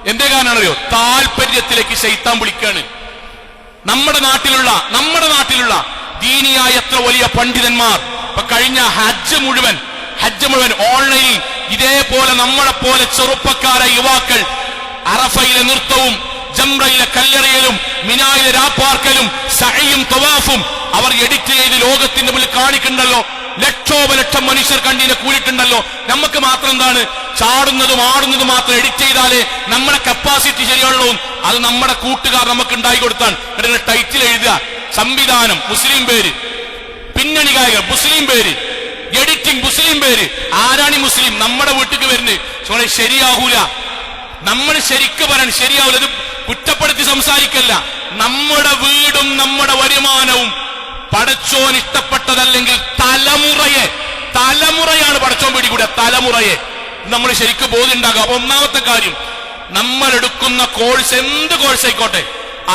എന്തേ കാരണറിയോ? താല്പര്യത്തിലേക്ക് ശൈത്താൻ വിളിക്കാണ്. നമ്മുടെ നാട്ടിലുള്ള ദീനിയായ എത്ര വലിയ പണ്ഡിതന്മാർ ഇപ്പൊ കഴിഞ്ഞ ഹജ്ജ് മുഴുവൻ ഓൺലൈനിൽ ഇതേപോലെ നമ്മളെപ്പോലെ ചെറുപ്പക്കാരായ യുവാക്കൾ അറഫയിലെ നൃത്തവും ജംറയിലെ കല്ലെറിയലും മിനായിലെ രാപ്പാർക്കലും സഅയും തവാഫും അവർ എഡിറ്റ് ചെയ്ത് ലോകത്തിന്റെ മുന്നിൽ കാണിക്കണ്ടല്ലോ. ലക്ഷോപലക്ഷം മനുഷ്യർ കണ്ടിനെ കൂടിയിട്ടുണ്ടല്ലോ. നമുക്ക് മാത്രം എന്താണ്? ചാടുന്നതും ആടുന്നതും മാത്രം എഡിറ്റ് ചെയ്താലേ നമ്മുടെ കപ്പാസിറ്റി ശരിയുള്ളൂ. അത് നമ്മുടെ കൂട്ടുകാർ നമുക്ക് ഉണ്ടായി കൊടുത്താൽ ടൈറ്റിൽ എഴുതുക, സംവിധാനം മുസ്ലിം പേര്, പിന്നണി ഗായകർ മുസ്ലിം പേര്, എഡിറ്റിംഗ് മുസ്ലിം പേര്. ആരാണി മുസ്ലിം? നമ്മുടെ വീട്ടിലേക്ക് വരുന്നത്. ശരിയാകൂല. നമ്മൾ ശരിക്ക് പറയാൻ ശരിയാവൂല. ഇത് കുറ്റപ്പെടുത്തി സംസാരിക്കല്ല. നമ്മുടെ വീടും നമ്മുടെ വരുമാനവും പടച്ചോൻ ഇഷ്ടപ്പെട്ടതല്ലെങ്കിൽ തലമുറയാണ് പടച്ചോൻ പിടികൂടുക. തലമുറയെ നമ്മൾ ശരിക്കും ബോധ്യം ഉണ്ടാകുക. അപ്പൊ ഒന്നാമത്തെ കാര്യം, നമ്മൾ എടുക്കുന്ന കോഴ്സ്, എന്ത് കോഴ്സ് ആയിക്കോട്ടെ,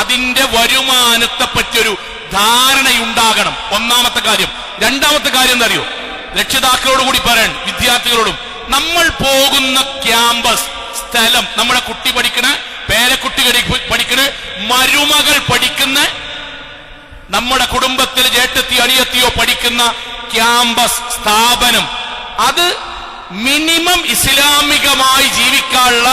അതിന്റെ വരുമാനത്തെ പറ്റിയൊരു ധാരണയുണ്ടാകണം. ഒന്നാമത്തെ കാര്യം. രണ്ടാമത്തെ കാര്യം എന്താ അറിയോ? രക്ഷിതാക്കളോട് കൂടി പറയാൻ, വിദ്യാർത്ഥികളോടും, നമ്മൾ പോകുന്ന ക്യാമ്പസ് സ്ഥലം, നമ്മുടെ കുട്ടി പഠിക്കണ, പേരക്കുട്ടി പഠിക്കണ, മരുമകൾ പഠിക്കുന്ന, നമ്മുടെ കുടുംബത്തിൽ ജേഷ്ഠത്തിയോ അനിയത്തിയോ പഠിക്കുന്ന ക്യാമ്പസ് സ്ഥാപനം, അത് മിനിമം ഇസ്ലാമികമായി ജീവിക്കാനുള്ള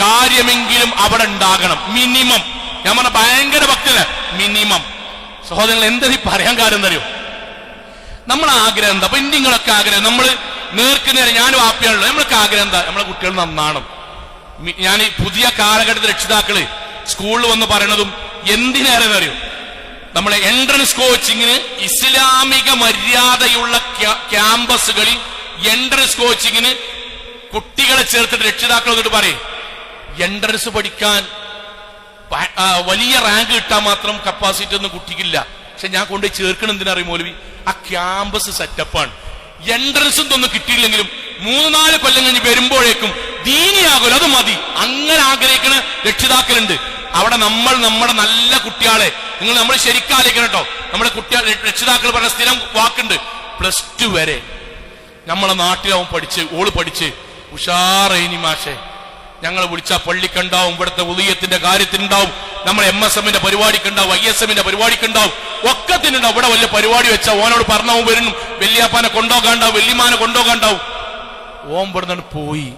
കാര്യമെങ്കിലും അവിടെ ഉണ്ടാകണം. മിനിമം. ഞാൻ പറഞ്ഞ ഭയങ്കര ഭക്തല്ല, മിനിമം. സഹോദരങ്ങൾ, എന്താ ഈ പറയാൻ കാര്യം തരുമോ? നമ്മളെ ആഗ്രഹം എന്താ? അപ്പൊ നിങ്ങളൊക്കെ ആഗ്രഹം, നമ്മൾ നേർക്കുനേരം, ഞാനും ആപ്പിയാണല്ലോ, നമ്മൾക്ക് ആഗ്രഹം എന്താ? നമ്മളെ കുട്ടികൾ നന്നാണം. ഞാൻ ഈ പുതിയ കാലഘട്ടത്തിൽ രക്ഷിതാക്കള് സ്കൂളിൽ വന്ന് പറയണതും എന്തിനേറെന്നറിയോ? നമ്മളെ എൻട്രൻസ് കോച്ചിങ്ങിന് ഇസ്ലാമിക മര്യാദയുള്ള ക്യാമ്പസുകളിൽ എൻട്രൻസ് കോച്ചിങ്ങിന് കുട്ടികളെ ചേർത്തിട്ട് രക്ഷിതാക്കൾ എന്നിട്ട് പറയും, എൻട്രൻസ് പഠിക്കാൻ വലിയ റാങ്ക് കിട്ടാൻ മാത്രം കപ്പാസിറ്റി ഒന്നും കുട്ടിക്കില്ല. പക്ഷെ ഞാൻ കൊണ്ടുപോയി ചേർക്കണം എന്തിനറിയും മൗലവി? ആ ക്യാമ്പസ് സെറ്റപ്പാണ്. എൻട്രൻസ് ഒന്നും കിട്ടിയില്ലെങ്കിലും 3-4 കൊല്ലം കഴിഞ്ഞ് വരുമ്പോഴേക്കും ദീനിയാകുമല്ലോ, അത് മതി. അങ്ങനെ ആഗ്രഹിക്കുന്ന രക്ഷിതാക്കളുണ്ട്. അവിടെ നമ്മുടെ നല്ല കുട്ടികളെ നമ്മൾ ശരിക്കാലേക്കണം കേട്ടോ. നമ്മുടെ കുട്ടികളെ രക്ഷിതാക്കൾ പറഞ്ഞ സ്ഥിരം വാക്കുണ്ട്, +2 വരെ നമ്മളെ നാട്ടിലാവും ഓള് പഠിച്ച് ഉഷാറേനി മാഷെ, ഞങ്ങൾ വിളിച്ച പള്ളിക്കുണ്ടാവും, ഇവിടുത്തെ ഉദയത്തിന്റെ കാര്യത്തിനുണ്ടാവും, നമ്മൾ MSMന്റെ പരിപാടിക്കുണ്ടാവും, ISMന്റെ പരിപാടിക്കുണ്ടാവും, ഒക്കത്തിനുണ്ടാവും. ഇവിടെ വലിയ പരിപാടി വെച്ചാൽ ഓനോട് പറഞ്ഞവും വരുന്നു, വല്യാപ്പാനെ കൊണ്ടുപോകാണ്ടാവും, വല്യമാനെ കൊണ്ടുപോകാണ്ടാവും. ഓൻ ഇവിടുന്ന് പോയി.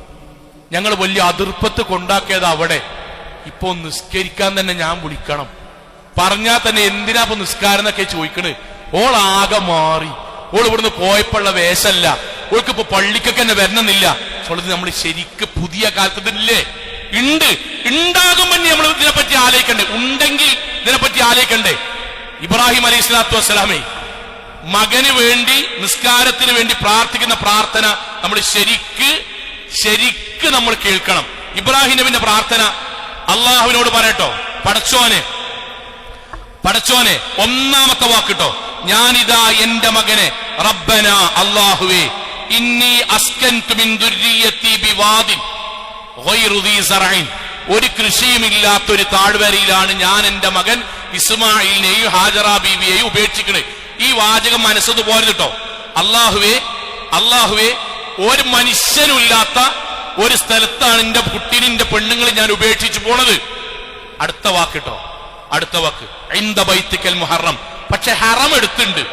ഞങ്ങൾ വലിയ അതിർപ്പത്ത് കൊണ്ടാക്കിയത് അവിടെ. ഇപ്പൊ നിസ്കരിക്കാൻ തന്നെ ഞാൻ വിളിക്കണം പറഞ്ഞാൽ തന്നെ എന്തിനാ ഇപ്പൊ നിസ്കാരം എന്നൊക്കെ ചോദിക്കണ്. ഓളാകെ മാറി. ഓൾ ഇവിടുന്ന് പോയപ്പോഴുള്ള വേഷല്ല, ഓൾക്ക് ഇപ്പൊ പള്ളിക്കൊക്കെ തന്നെ വരണമെന്നില്ല. നമ്മൾ ശരിക്ക് പുതിയ കാലത്തില്ലേ ഉണ്ടാകുമ്പോ നമ്മൾ ഇതിനെപ്പറ്റി ആലോചിക്കണ്ടേ? ഉണ്ടെങ്കിൽ ഇതിനെപ്പറ്റി ആലോചിക്കണ്ടേ? ഇബ്രാഹിം അലൈഹി സ്വലാത്തു വസ്സലാമേ മകന് വേണ്ടി നിസ്കാരത്തിന് വേണ്ടി പ്രാർത്ഥിക്കുന്ന പ്രാർത്ഥന നമ്മൾ ശരിക്ക് നമ്മൾ കേൾക്കണം. ഇബ്രാഹിം നബിന്റെ പ്രാർത്ഥന അള്ളാഹുവിനോട് പറയട്ടോ, പടച്ചോനെ ഒന്നാമത്തെ വാക്കിട്ടോ, ഞാനിതാ എന്റെ മകനെ റബ്ബന അല്ലാഹുവേ ഇന്നി അസ്കൻതു മിൻ ദുർരിയത്തി ബിവാദിൻ ഗൈറു ദീ സറഇൻ, ഒരു കൃഷിയുമില്ലാത്തൊരു താഴ്വരയിലാണ് ഞാൻ എന്റെ മകൻ ഇസ്മായിലിനെയും ഹാജറ ബീവിയെയും ഉപേക്ഷിക്കണേ. ഈ വാചകം മനസ്സത് പോരുട്ടോ. അല്ലാഹുവേ ഒരു മനുഷ്യനുമില്ലാത്ത ഒരു സ്ഥലത്താണ് എന്റെ കുട്ടീനിന്റെ പെണ്ണുങ്ങളെ ഞാൻ ഉപേക്ഷിച്ചു പോണത്. അടുത്ത വാക്കിട്ടോ, അടുത്ത വാക്ക് ഇൻദ ബൈത്തിക്കൽ മുഹറം, പക്ഷെ ഹറം എടുത്തുണ്ട്.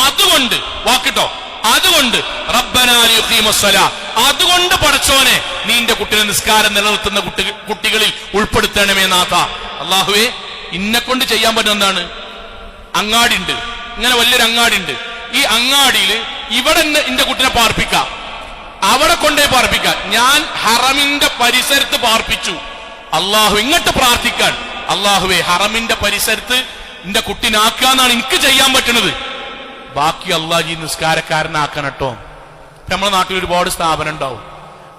അതുകൊണ്ട് വാക്കിട്ടോ, അതുകൊണ്ട് റബ്ബനാ ലിയുഖീമുസ്സലാ, അതുകൊണ്ട് പടച്ചോനെ നീന്റെ കുട്ടിയെ നിസ്കാരം നിലനിർത്തുന്ന കുട്ടികളിൽ ഉൾപ്പെടുത്തണമേ നാഥ. അല്ലാഹുവേ ഇന്നെ കൊണ്ട് ചെയ്യാൻ പറ്റുന്ന എന്താണ്? അങ്ങാടി ഉണ്ട്, ഇങ്ങനെ വലിയൊരു അങ്ങാടി ഉണ്ട്. ഈ അങ്ങാടിയിൽ ഇവിടെ എന്റെ കുട്ടിനെ പാർപ്പിക്കാം, അവിടെ കൊണ്ടേ പാർപ്പിക്കാം. ഞാൻ ഹറമിന്റെ പരിസരത്ത് പാർപ്പിച്ചു. അള്ളാഹു ഇങ്ങോട്ട് പ്രാർത്ഥിക്കാൻ, അള്ളാഹുവേ ഹറമിന്റെ പരിസരത്ത് എന്റെ കുട്ടിനാക്കാന്നാണ് എനിക്ക് ചെയ്യാൻ പറ്റുന്നത്. ബാക്കി അള്ളാഹി നിസ്കാരക്കാരനാക്കണട്ടോ. നമ്മുടെ നാട്ടിൽ ഒരുപാട് സ്ഥാപനം ഉണ്ടാവും.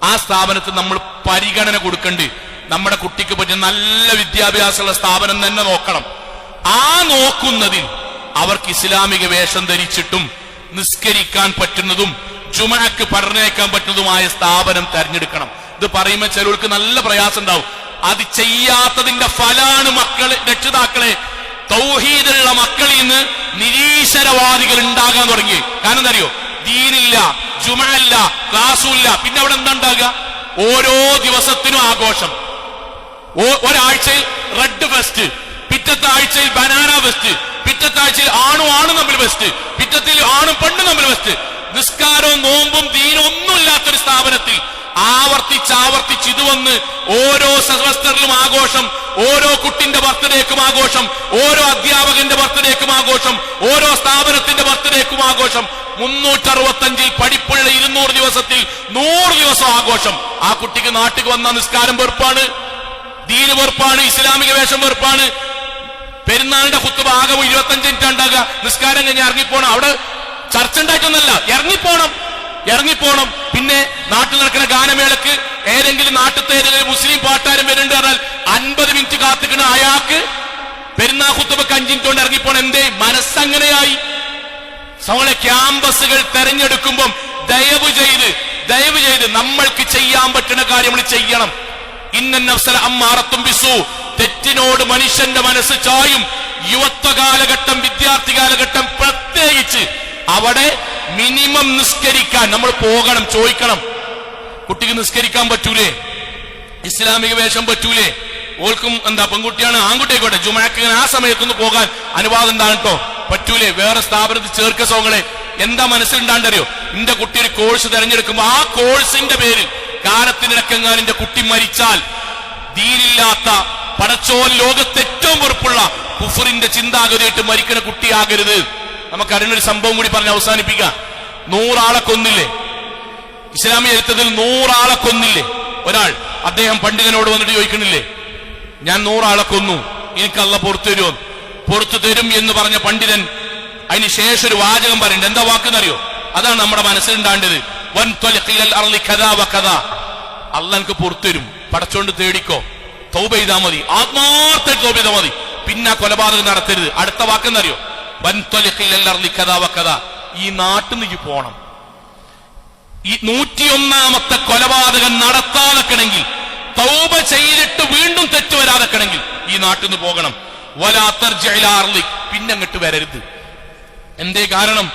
ആ സ്ഥാപനത്തിൽ നമ്മൾ പരിഗണന കൊടുക്കണ്ട്. നമ്മുടെ കുട്ടിക്ക് പറ്റിയ നല്ല വിദ്യാഭ്യാസമുള്ള സ്ഥാപനം തന്നെ നോക്കണം. ആ നോക്കുന്നതിൽ അവർക്ക് ഇസ്ലാമിക വേഷം ധരിച്ചിട്ടും നിസ്കരിക്കാൻ പറ്റുന്നതും ജുമഅക്ക് പറഞ്ഞേക്കാൻ പറ്റുന്നതുമായ സ്ഥാപനം തെരഞ്ഞെടുക്കണം. ഇത് പറയുമ്പോൾ ചിലർക്ക് നല്ല പ്രയാസം ഉണ്ടാവും. അത് ചെയ്യാത്തതിന്റെ ഫലാണ് രക്ഷിതാക്കളെ തൗഹീദുള്ള മക്കളിൽ നിന്ന് നിരീശ്വരവാദികൾ ഉണ്ടാകാൻ തുടങ്ങി. കാരണം എന്താ അറിയോ? ദീനില്ല, ജുമഅല്ല, ക്ലാസുമില്ല. പിന്നെ അവിടെ എന്താ ഉണ്ടാകുക? ഓരോ ദിവസത്തിനും ആഘോഷം. ഒരാഴ്ചയിൽ റെഡ് ഫെസ്റ്റ്, പിറ്റത്തെ ആഴ്ചയിൽ ബനാന ഫെസ്റ്റ്, പിറ്റത്തെ ആഴ്ചയിൽ ആണും തമ്മിൽ ഫെസ്റ്റ്, പിറ്റത്തിൽ ആണും പെണ്ണും തമ്മിൽ ഫെസ്റ്റ്. നിസ്കാരവും നോമ്പും ദീനും ഒന്നുമില്ലാത്തൊരു സ്ഥാപനത്തിൽ ആവർത്തിച്ച് ഇത് വന്ന് ഓരോ സെമസ്റ്ററിലും ആഘോഷം, ഓരോ കുട്ടിന്റെ ബർത്ത്ഡേക്കും ആഘോഷം, ഓരോ അധ്യാപകന്റെ ബർത്ത്ഡേക്കും ആഘോഷം, ഓരോ സ്ഥാപനത്തിന്റെ ബർത്ത്ഡേക്കും ആഘോഷം. 365 പഠിപ്പുള്ള 200 ദിവസത്തിൽ 100 ദിവസം ആഘോഷം. ആ കുട്ടിക്ക് നാട്ടിൽ വന്ന നിസ്കാരം വെറുപ്പാണ്, ദീന് വെറുപ്പാണ്, ഇസ്ലാമിക വേഷം വെറുപ്പാണ്. പെരുന്നാളിന്റെ ഖുത്ബ ആകെ 25 മിനിറ്റ് ഉണ്ടാകുക. നിസ്കാരം കഴിഞ്ഞ് ഇറങ്ങിപ്പോണം. അവിടെ ചർച്ച ഉണ്ടായിട്ടൊന്നല്ല, ഇറങ്ങിപ്പോണം. പിന്നെ നാട്ടിൽ നടക്കുന്ന ഗാനമേളക്ക് ഏതെങ്കിലും നാട്ടിലത്തെ ഏതെങ്കിലും മുസ്ലിം പാട്ടാരൻ വരുന്നുണ്ട് പറഞ്ഞാൽ 50 മിനിറ്റ് കാത്തിക്കുന്ന അയാൾക്ക് പെരുന്നാൾ ഖുത്ബക്ക് 5 മിനിറ്റ് കൊണ്ട് ഇറങ്ങിപ്പോണം. എന്തേ? മനസ്സങ്ങനെയായി. നമ്മളെ ക്യാമ്പസുകൾ തെരഞ്ഞെടുക്കുമ്പം ദയവ് ചെയ്ത് നമ്മൾക്ക് ചെയ്യാൻ പറ്റുന്ന കാര്യം നമ്മൾ ചെയ്യണം. ഇന്ന നഫ്സല അമ്മാറത്തും ബിസൂ, തെറ്റിനോട് മനുഷ്യന്റെ മനസ്സ് ചായും. യുവത്വ കാലഘട്ടം, വിദ്യാർത്ഥി കാലഘട്ടം പ്രത്യേകിച്ച് അവിടെ മിനിമം നിസ്കരിക്കാൻ നമ്മൾ പോകണം, ചോദിക്കണം. കുട്ടിക്ക് നിസ്കരിക്കാൻ പറ്റൂലേ? ഇസ്ലാമിക വേഷം പറ്റൂലേ? ഓൾക്കും എന്താ പെൺകുട്ടിയാണ് ആൺകുട്ടിയായിക്കോട്ടെ ജുമഅക്ക് ആ സമയത്തൊന്ന് പോകാൻ അനുവാദം എന്താണ് കേട്ടോ? പറ്റൂലേ? വേറെ സ്ഥാപനത്തിൽ ചേർക്ക സോങ്ങളെ എന്താ മനസ്സിലുണ്ടാണ്ടറിയോ? എന്റെ കുട്ടി ഒരു കോഴ്സ് തെരഞ്ഞെടുക്കുമ്പോ ആ കോഴ്സിന്റെ പേരിൽ കാലത്തിനിടക്കെങ്ങാൻ എന്റെ കുട്ടി മരിച്ചാൽ ദീനില്ലാത്ത പടച്ചോൻ ലോകത്ത് ഏറ്റവും വെറുപ്പുള്ള കുഫറിന്റെ ചിന്താഗതിയായിട്ട് മരിക്കുന്ന കുട്ടിയാകരുത്. നമുക്കറിയുന്നൊരു സംഭവം കൂടി പറഞ്ഞ് അവസാനിപ്പിക്കാം. 100 ആളെ കൊന്നില്ലേ? ഇസ്ലാമിക ചരിത്രത്തിൽ 100 ആളെ കൊന്നില്ലേ? ഒരാൾ അദ്ദേഹം പണ്ഡിതനോട് വന്നിട്ട് ചോദിക്കണില്ലേ, ഞാൻ 100 ആളെ കൊന്നു, എനിക്ക് അള്ളാഹ് പുറത്തു തരുമോ? പുറത്തു തരും എന്ന് പറഞ്ഞ പണ്ഡിതൻ അതിന് ശേഷം ഒരു വാചകം പറയുന്നുണ്ട്. എന്താ വാക്കെന്നറിയോ? അതാണ് നമ്മുടെ മനസ്സിലുണ്ടാണ്ടത്. അള്ളാഹ് എനിക്ക് പുറത്തു തരും, പടച്ചോണ്ട് തേടിക്കോ, തൗബ ചെയ്താൽ മതി, ആത്മാർത്ഥ തൗബ ചെയ്താൽ മതി, പിന്നെ കൊലപാതകം നടത്തരുത്. അടുത്ത വാക്കെന്നറിയോ? ഈ നാട്ടിൽ നിന്ന് പോണം. ഈ 101ാമത്തെ കൊലപാതകം നടത്താതെക്കണമെങ്കിൽ, തൗബ ചെയ്തിട്ട് വീണ്ടും തെറ്റ് വരാതെക്കണമെങ്കിൽ ഈ നാട്ടിൽ നിന്ന് പോകണം. വലാ തർജി ഇലാ അർളിക്, പിന്നെ അങ്ങോട്ട് വരരുത്. എന്തേ കാരണം?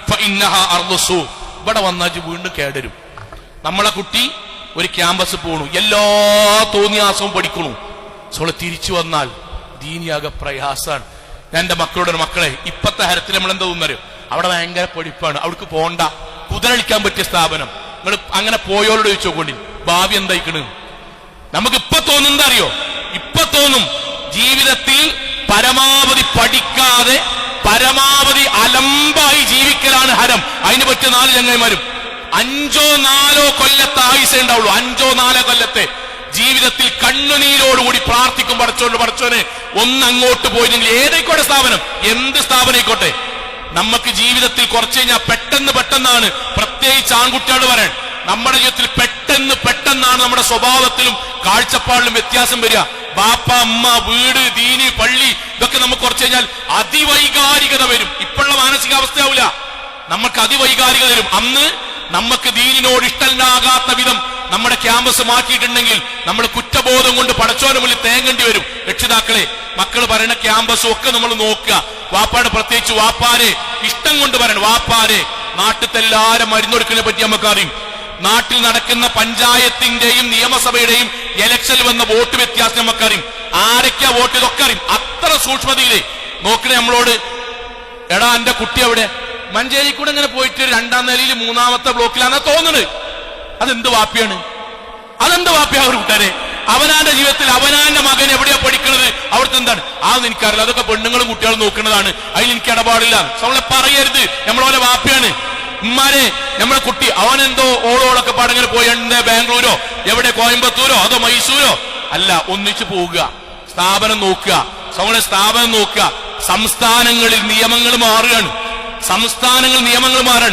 ഫഇന്നഹാ അർളു സൂ, ഇവിടെ വന്നാൽ വീണ്ടും കേടരും. നമ്മളെ കുട്ടി ഒരു ക്യാമ്പസ് പോണു, എല്ലാ തോന്നിയാസവും പഠിക്കണു, സോളെ തിരിച്ചു വന്നാൽ ദീനിയാകെ പ്രയാസാണ്. ഞാൻ എന്റെ മക്കളോട്, മക്കളെ ഇപ്പത്തെ ഹരത്തിൽ നമ്മൾ എന്താ തോന്നറിയോ? അവിടെ ഭയങ്കര പഠിപ്പാണ്, അവിടേക്ക് പോണ്ട, കുതിരളിക്കാൻ പറ്റിയ സ്ഥാപനം. നിങ്ങൾ അങ്ങനെ പോയോരോട് ചോദിച്ചോക്കൊണ്ടി ഭാവി എന്തായിക്കണ്. നമുക്ക് ഇപ്പൊ തോന്നുന്നത് അറിയോ? ഇപ്പൊ തോന്നും ജീവിതത്തിൽ പരമാവധി പഠിക്കാതെ പരമാവധി അലമ്പായി ജീവിക്കലാണ് ഹരം. അതിന് പറ്റിയ 4 ചങ്ങായിമാരും 5-4 കൊല്ലത്തെ ആയുസേ ഉണ്ടാവുള്ളൂ. 5-4 കൊല്ലത്തെ ജീവിതത്തിൽ കണ്ണുനീരോടുകൂടി പ്രാർത്ഥിക്കും, പടച്ചോനെ ഒന്നങ്ങോട്ട് പോയില്ലെങ്കിൽ, ഏതായിക്കോട്ടെ സ്ഥാപനം, എന്ത് സ്ഥാപനം ആയിക്കോട്ടെ, നമുക്ക് ജീവിതത്തിൽ കുറച്ച് കഴിഞ്ഞാൽ പെട്ടെന്നാണ്, പ്രത്യേകിച്ച് ആൺകുട്ടിയോട് പറയാൻ, നമ്മുടെ ജീവിതത്തിൽ പെട്ടെന്നാണ് നമ്മുടെ സ്വഭാവത്തിലും കാഴ്ചപ്പാടിലും വ്യത്യാസം വരിക. ബാപ്പ, അമ്മ, വീട്, ദീനി, പള്ളി, ഇതൊക്കെ നമുക്ക് കുറച്ച് കഴിഞ്ഞാൽ അതിവൈകാരികത വരും. ഇപ്പോഴുള്ള മാനസികാവസ്ഥയാവില്ല, നമുക്ക് അതിവൈകാരികത വരും. അന്ന് നമുക്ക് ദീനിനോട് ഇഷ്ടമില്ലാകാത്ത വിധം നമ്മുടെ ക്യാമ്പസ് മാറ്റിയിട്ടുണ്ടെങ്കിൽ നമ്മൾ കുറ്റബോധം കൊണ്ട് പടച്ചോന് മുന്നിൽ തേങ്ങേണ്ടി വരും. രക്ഷിതാക്കളെ, മക്കൾ പറയുന്ന ക്യാമ്പസും ഒക്കെ നമ്മൾ നോക്കുക. വാപ്പാട് പ്രത്യേകിച്ച് വാപ്പാരെ ഇഷ്ടം കൊണ്ട് പറയണം. വാപ്പാരെ നാട്ടിലത്തെ എല്ലാവരും മരുന്നൊടുക്കിനെ പറ്റി നമുക്കറിയും. നാട്ടിൽ നടക്കുന്ന പഞ്ചായത്തിന്റെയും നിയമസഭയുടെയും ഇലക്ഷനിൽ വന്ന വോട്ട് വ്യത്യാസം നമുക്കറിയും. ആരൊക്കെയാ വോട്ട്, ഇതൊക്കെ അറിയും. അത്ര സൂക്ഷ്മതയിലെ നോക്കണേ നമ്മളോട്. എടാ, എന്റെ കുട്ടി അവിടെ മഞ്ചേരി കൂടെ ഇങ്ങനെ പോയിട്ട് 2ാം നിലയിൽ 3ാമത്തെ ബ്ലോക്കിലാണെന്നാ തോന്നുന്നത്. അതെന്ത് വാപ്പിയാണ്? ഒരു കൂട്ടരെ അവനാന്റെ ജീവിതത്തിൽ അവനാന്റെ മകൻ എവിടെയാ പഠിക്കുന്നത്, അവിടുത്തെ എന്താണ് അതൊന്നും എനിക്കറിയില്ല. അതൊക്കെ പെണ്ണുങ്ങളും കുട്ടികളും നോക്കുന്നതാണ്, അതിൽ എനിക്ക് ഇടപാടില്ല. നമ്മളെ പറയരുത് നമ്മളെ വാപ്പിയാണ്. ഉമ്മാരെ, നമ്മളെ കുട്ടി അവനെന്തോ ഓളോളൊക്കെ പാടങ്ങനെ പോയി, ബാംഗ്ലൂരോ എവിടെ, കോയമ്പത്തൂരോ അതോ മൈസൂരോ അല്ല, ഒന്നിച്ചു പോവുക, സ്ഥാപനം നോക്കുക, സ്ഥാപനം നോക്കുക. സംസ്ഥാനങ്ങളിൽ നിയമങ്ങൾ മാറുകയാണ്.